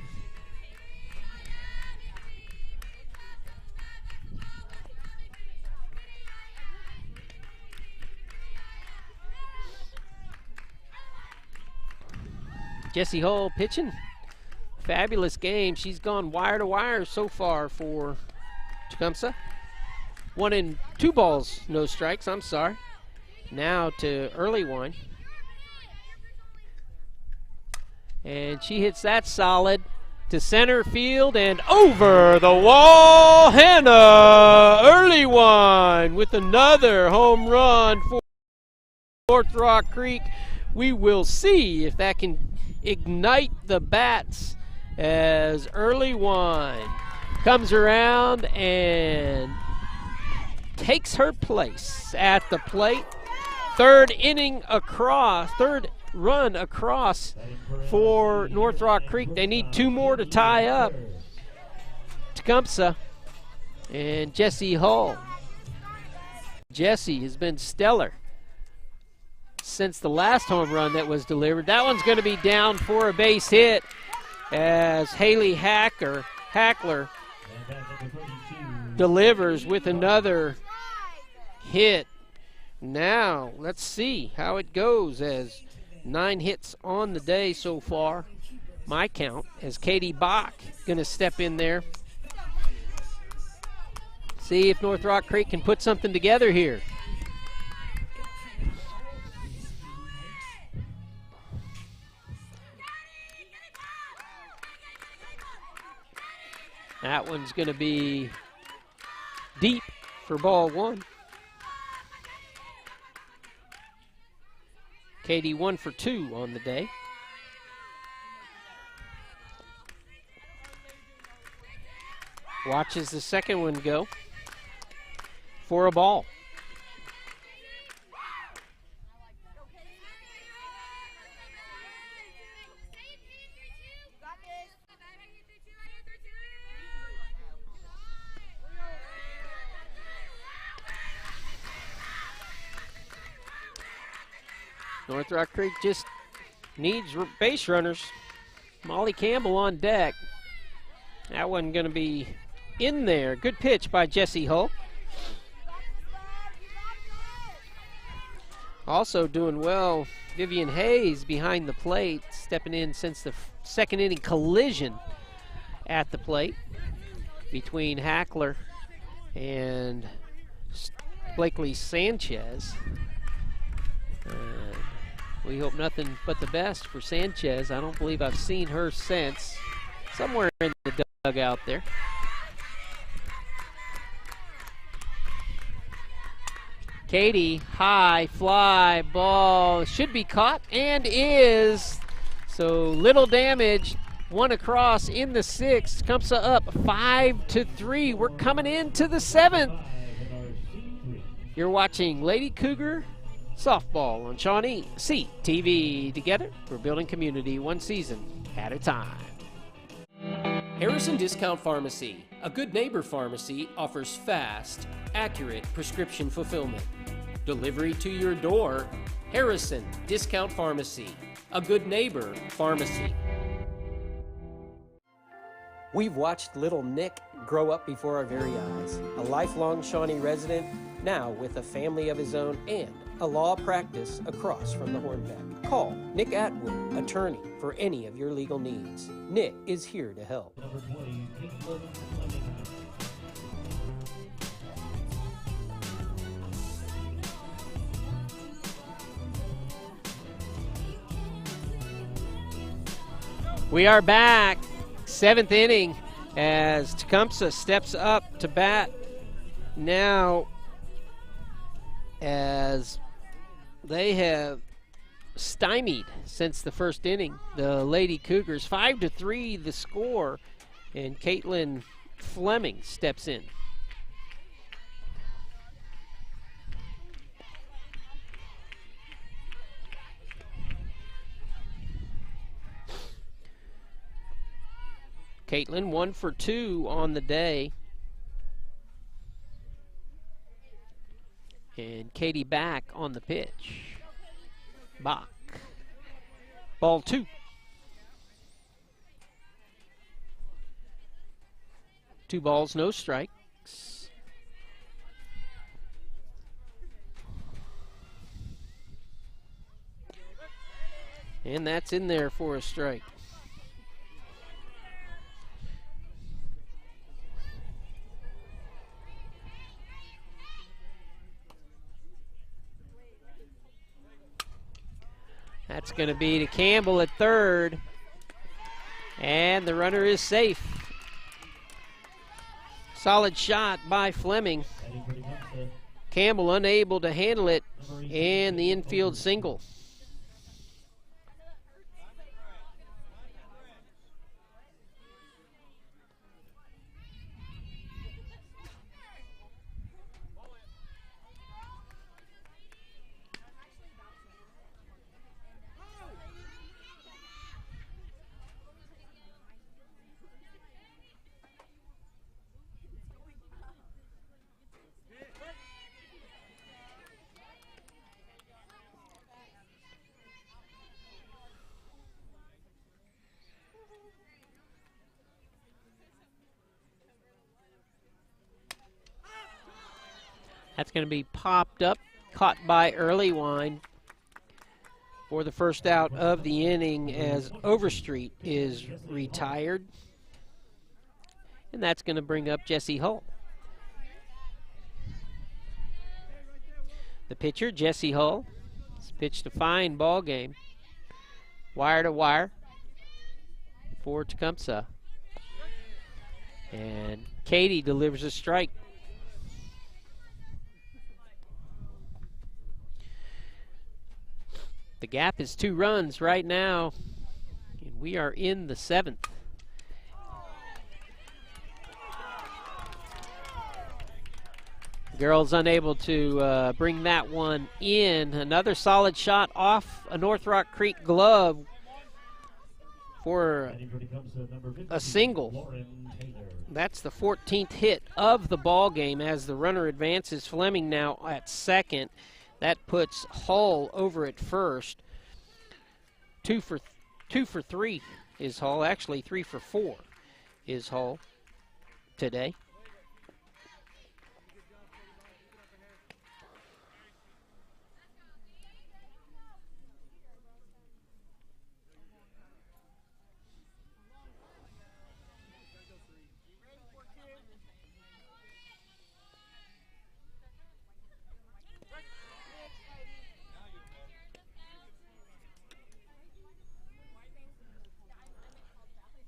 Jessie Hull pitching. Fabulous game. She's gone wire to wire so far for Tecumseh. 1 and 2 balls, no strikes, I'm sorry. Now to Earlywine. And she hits that solid to center field and over the wall. Hannah Earlywine with another home run for North Rock Creek. We will see if that can ignite the bats as Earlywine comes around and takes her place at the plate. Third run across for North Rock Creek. They need 2 more to tie up Tecumseh. And Jessie Hull. Jessie has been stellar since the last home run that was delivered. That one's going to be down for a base hit as Haley Hackler delivers with another hit. Now, let's see how it goes as 9 hits on the day so far. My count, as Katie Bach going to step in there. See if North Rock Creek can put something together here. That one's going to be deep for ball 1. Katie 1 for 2 on the day. Watches the second one go for a ball. North Rock Creek just needs base runners. Molly Campbell on deck. That one going to be in there. Good pitch by Jessie Hull. Also doing well, Vivian Hayes behind the plate, stepping in since the second inning collision at the plate between Hackler and Blakely Sanchez. We hope nothing but the best for Sanchez. I don't believe I've seen her since. Somewhere in the dugout there. Katie, high fly ball, should be caught and is. So little damage. 1 across in the 6th. Tecumseh up 5-3. We're coming into the 7th. You're watching Lady Cougar Softball on Shawnee CTV. Together, we're building community 1 season at a time. Harrison Discount Pharmacy, a good neighbor pharmacy, offers fast, accurate prescription fulfillment. Delivery to your door. Harrison Discount Pharmacy, a good neighbor pharmacy. We've watched little Nick grow up before our very eyes. A lifelong Shawnee resident, now with a family of his own and a law practice across from the Hornbeck. Call Nick Atwood, attorney, for any of your legal needs. Nick is here to help. We are back, 7th inning, as Tecumseh steps up to bat now, as they have stymied since the first inning the Lady Cougars. 5-3 the score, and Caitlin Fleming steps in. Caitlin 1 for 2 on the day. And Katie back on the pitch. Bach. Ball 2. Two balls, no strikes. And that's in there for a strike. That's going to be to Campbell at third. And the runner is safe. Solid shot by Fleming. Campbell unable to handle it, and the infield single. That's going to be popped up, caught by Earlywine for the first out of the inning as Overstreet is retired. And that's going to bring up Jesse Hull. The pitcher, Jesse Hull, has pitched a fine ball game. Wire to wire for Tecumseh. And Katie delivers a strike. The gap is 2 runs right now, and we are in the 7th. Girls unable to bring that one in. Another solid shot off a North Rock Creek glove for a single. That's the 14th hit of the ball game as the runner advances. Fleming now at second. That puts Hull over at first. 2 for 3 is Hull. Actually, 3 for 4 is Hull today.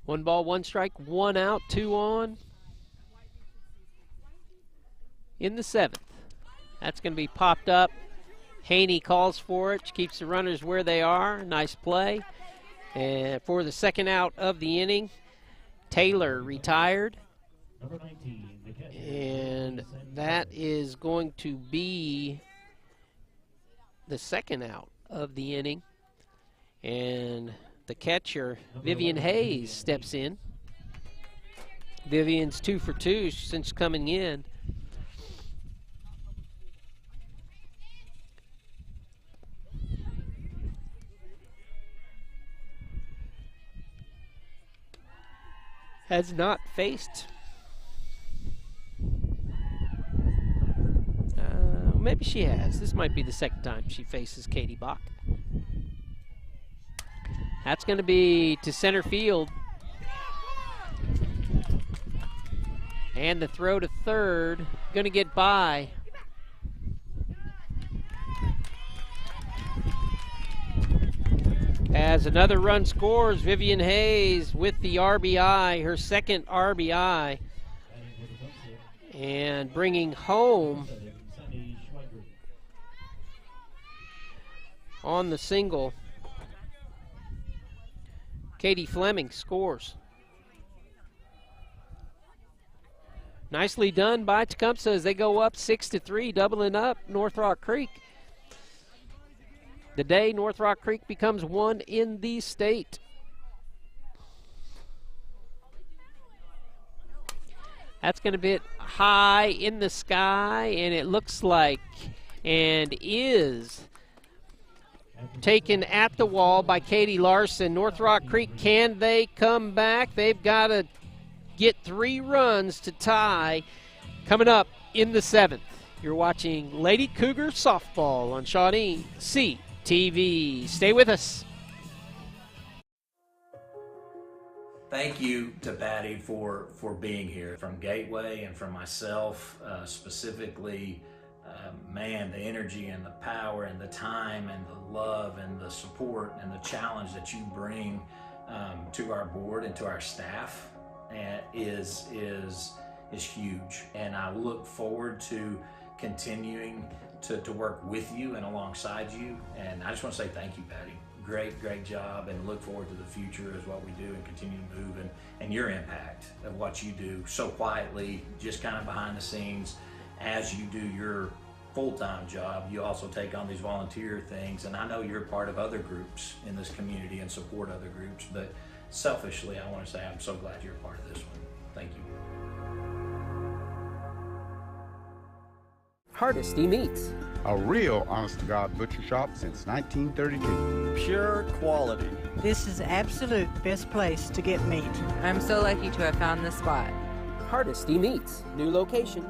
One ball, one strike, 1 out, 2 on. In the 7th. That's going to be popped up. Haney calls for it. Keeps the runners where they are. Nice play. And for the second out of the inning, Taylor retired. And that is going to be the second out of the inning. And the catcher, Vivian Hayes, steps in. Vivian's 2 for 2 since coming in. Has not faced. Maybe she has. This might be the second time she faces Katie Bach. That's going to be to center field. And the throw to third, going to get by. As another run scores, Vivian Hayes with the RBI, her second RBI. And bringing home on the single, Katie Fleming scores. Nicely done by Tecumseh as they go up 6-3, doubling up North Rock Creek. The day North Rock Creek becomes 1 in the state. That's going to be high in the sky, and it looks like and is taken at the wall by Katie Larson. North Rock Creek, can they come back? They've got to get 3 runs to tie coming up in the 7th. You're watching Lady Cougar Softball on Shawnee CTV. Stay with us. Thank you to Patty for being here. From Gateway and from myself specifically, man, the energy and the power and the time and the love and the support and the challenge that you bring to our board and to our staff is huge. And I look forward to continuing to work with you and alongside you. And I just want to say thank you, Patty. Great job, and look forward to the future as what we do and continue to move, and your impact of what you do so quietly, just kind of behind the scenes. As you do your full-time job, you also take on these volunteer things, and I know you're part of other groups in this community and support other groups, but selfishly I want to say I'm so glad you're a part of this one. Thank you. Hardesty Meats. A real honest-to-God butcher shop since 1932. Pure quality. This is the absolute best place to get meat. I'm so lucky to have found this spot. Hardesty Meats. New location.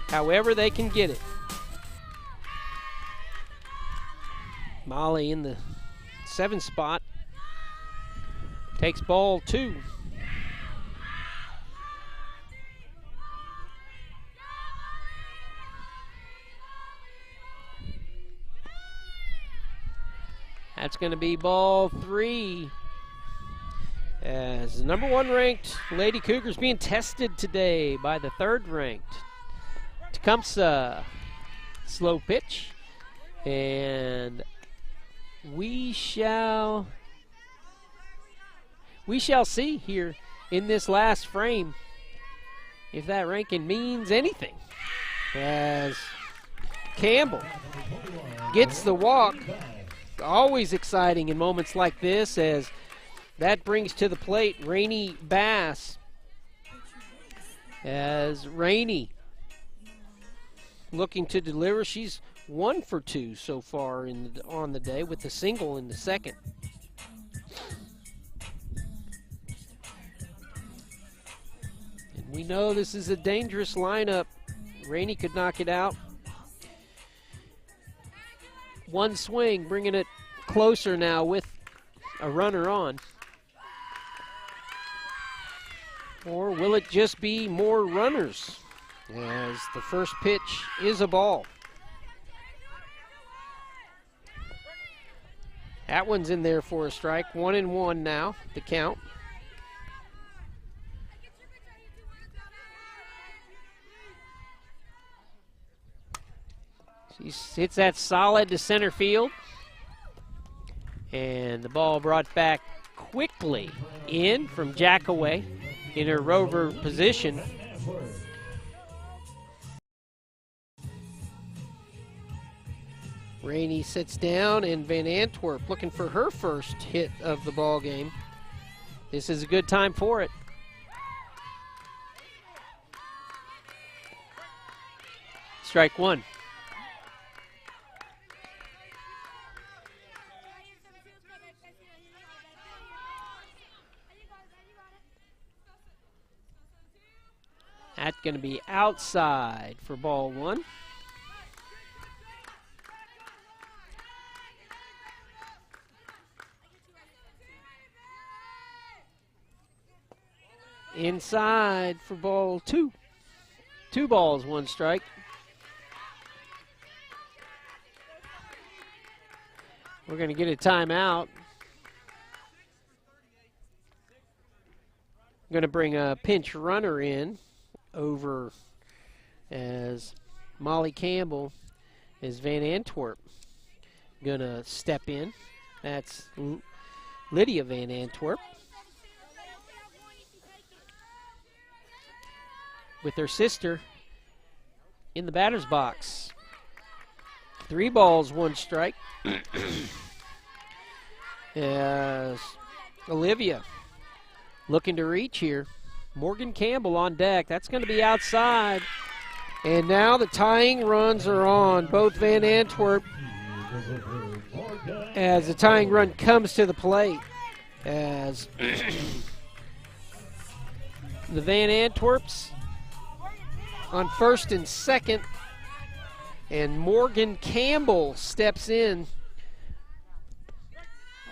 However they can get it. Molly in the 7 spot takes ball 2. That's going to be ball 3. As the number 1 ranked Lady Cougars being tested today by the 3rd ranked Tecumseh. Slow pitch, and we shall see here in this last frame if that ranking means anything, as Campbell gets the walk. Always exciting in moments like this, as that brings to the plate Rainey Bass, as Rainey looking to deliver. She's 1 for 2 so far on the day, with a single in the 2nd. And we know this is a dangerous lineup. Rainey could knock it out. 1 swing, bringing it closer now with a runner on. Or will it just be more runners, as the first pitch is a ball? That one's in there for a strike. 1-1 now, the count. She hits that solid to center field. And the ball brought back quickly in from Jackaway in her rover position. Rainey sits down, and Van Antwerp looking for her first hit of the ball game. This is a good time for it. Strike 1. That's going to be outside for ball 1. Inside for ball 2. 2 balls, 1 strike. We're going to get a timeout. I'm going to bring a pinch runner in over as Molly Campbell is Van Antwerp going to step in. That's Lydia Van Antwerp. with her sister in the batter's box. 3 balls, 1 strike. As Olivia looking to reach here. Morgan Campbell on deck. That's going to be outside. And now the tying runs are on. Both Van Antwerp as the tying run comes to the plate. As the Van Antwerps on first and second. And Morgan Campbell steps in.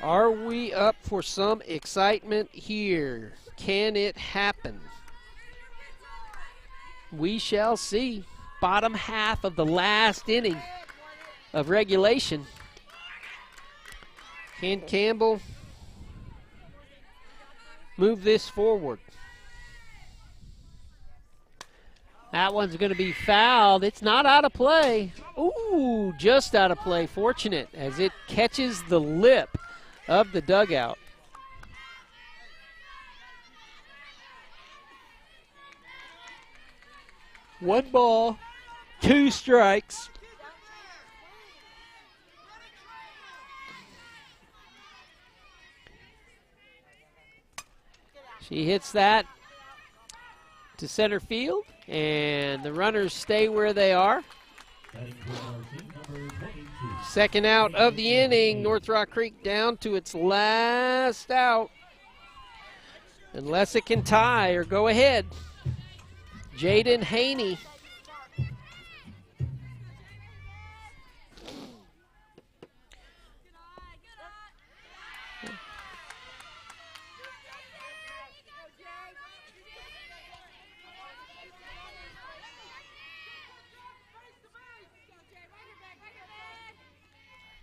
Are we up for some excitement here? Can it happen? We shall see. Bottom half of the last inning of regulation. Can Campbell move this forward? That one's going to be fouled. It's not out of play. Ooh, just out of play. Fortunate as it catches the lip of the dugout. One ball, 2 strikes. She hits that to center field, and the runners stay where they are. Second out of the inning. North Rock Creek down to its last out. Unless it can tie or go ahead. Jaden Haney.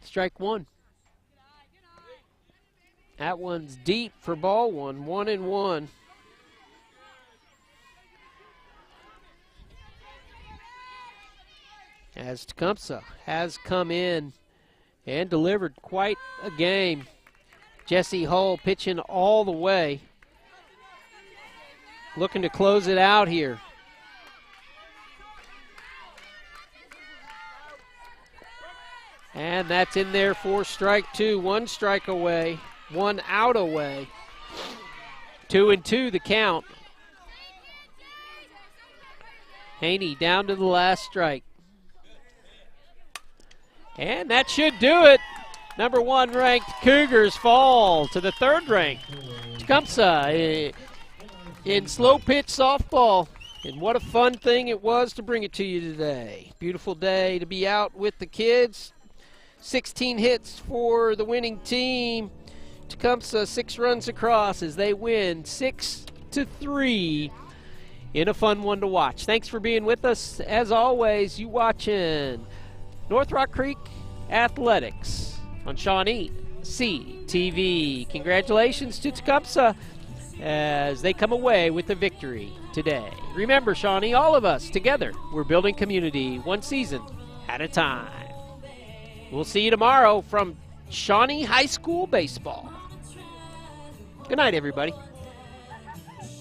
Strike 1. That one's deep for ball 1. 1-1. As Tecumseh has come in and delivered quite a game. Jesse Hull pitching all the way. Looking to close it out here. And that's in there for strike 2. 1 strike away, 1 out away. 2-2 the count. Haney down to the last strike. And that should do it. Number 1 ranked Cougars fall to the 3rd ranked Tecumseh in slow pitch softball. And what a fun thing it was to bring it to you today. Beautiful day to be out with the kids. 16 hits for the winning team. Tecumseh 6 runs across as they win 6-3 in a fun one to watch. Thanks for being with us. As always, you watching North Rock Creek Athletics on Shawnee CTV. Congratulations to Tecumseh as they come away with the victory today. Remember, Shawnee, all of us together, we're building community one season at a time. We'll see you tomorrow from Shawnee High School Baseball. Good night, everybody.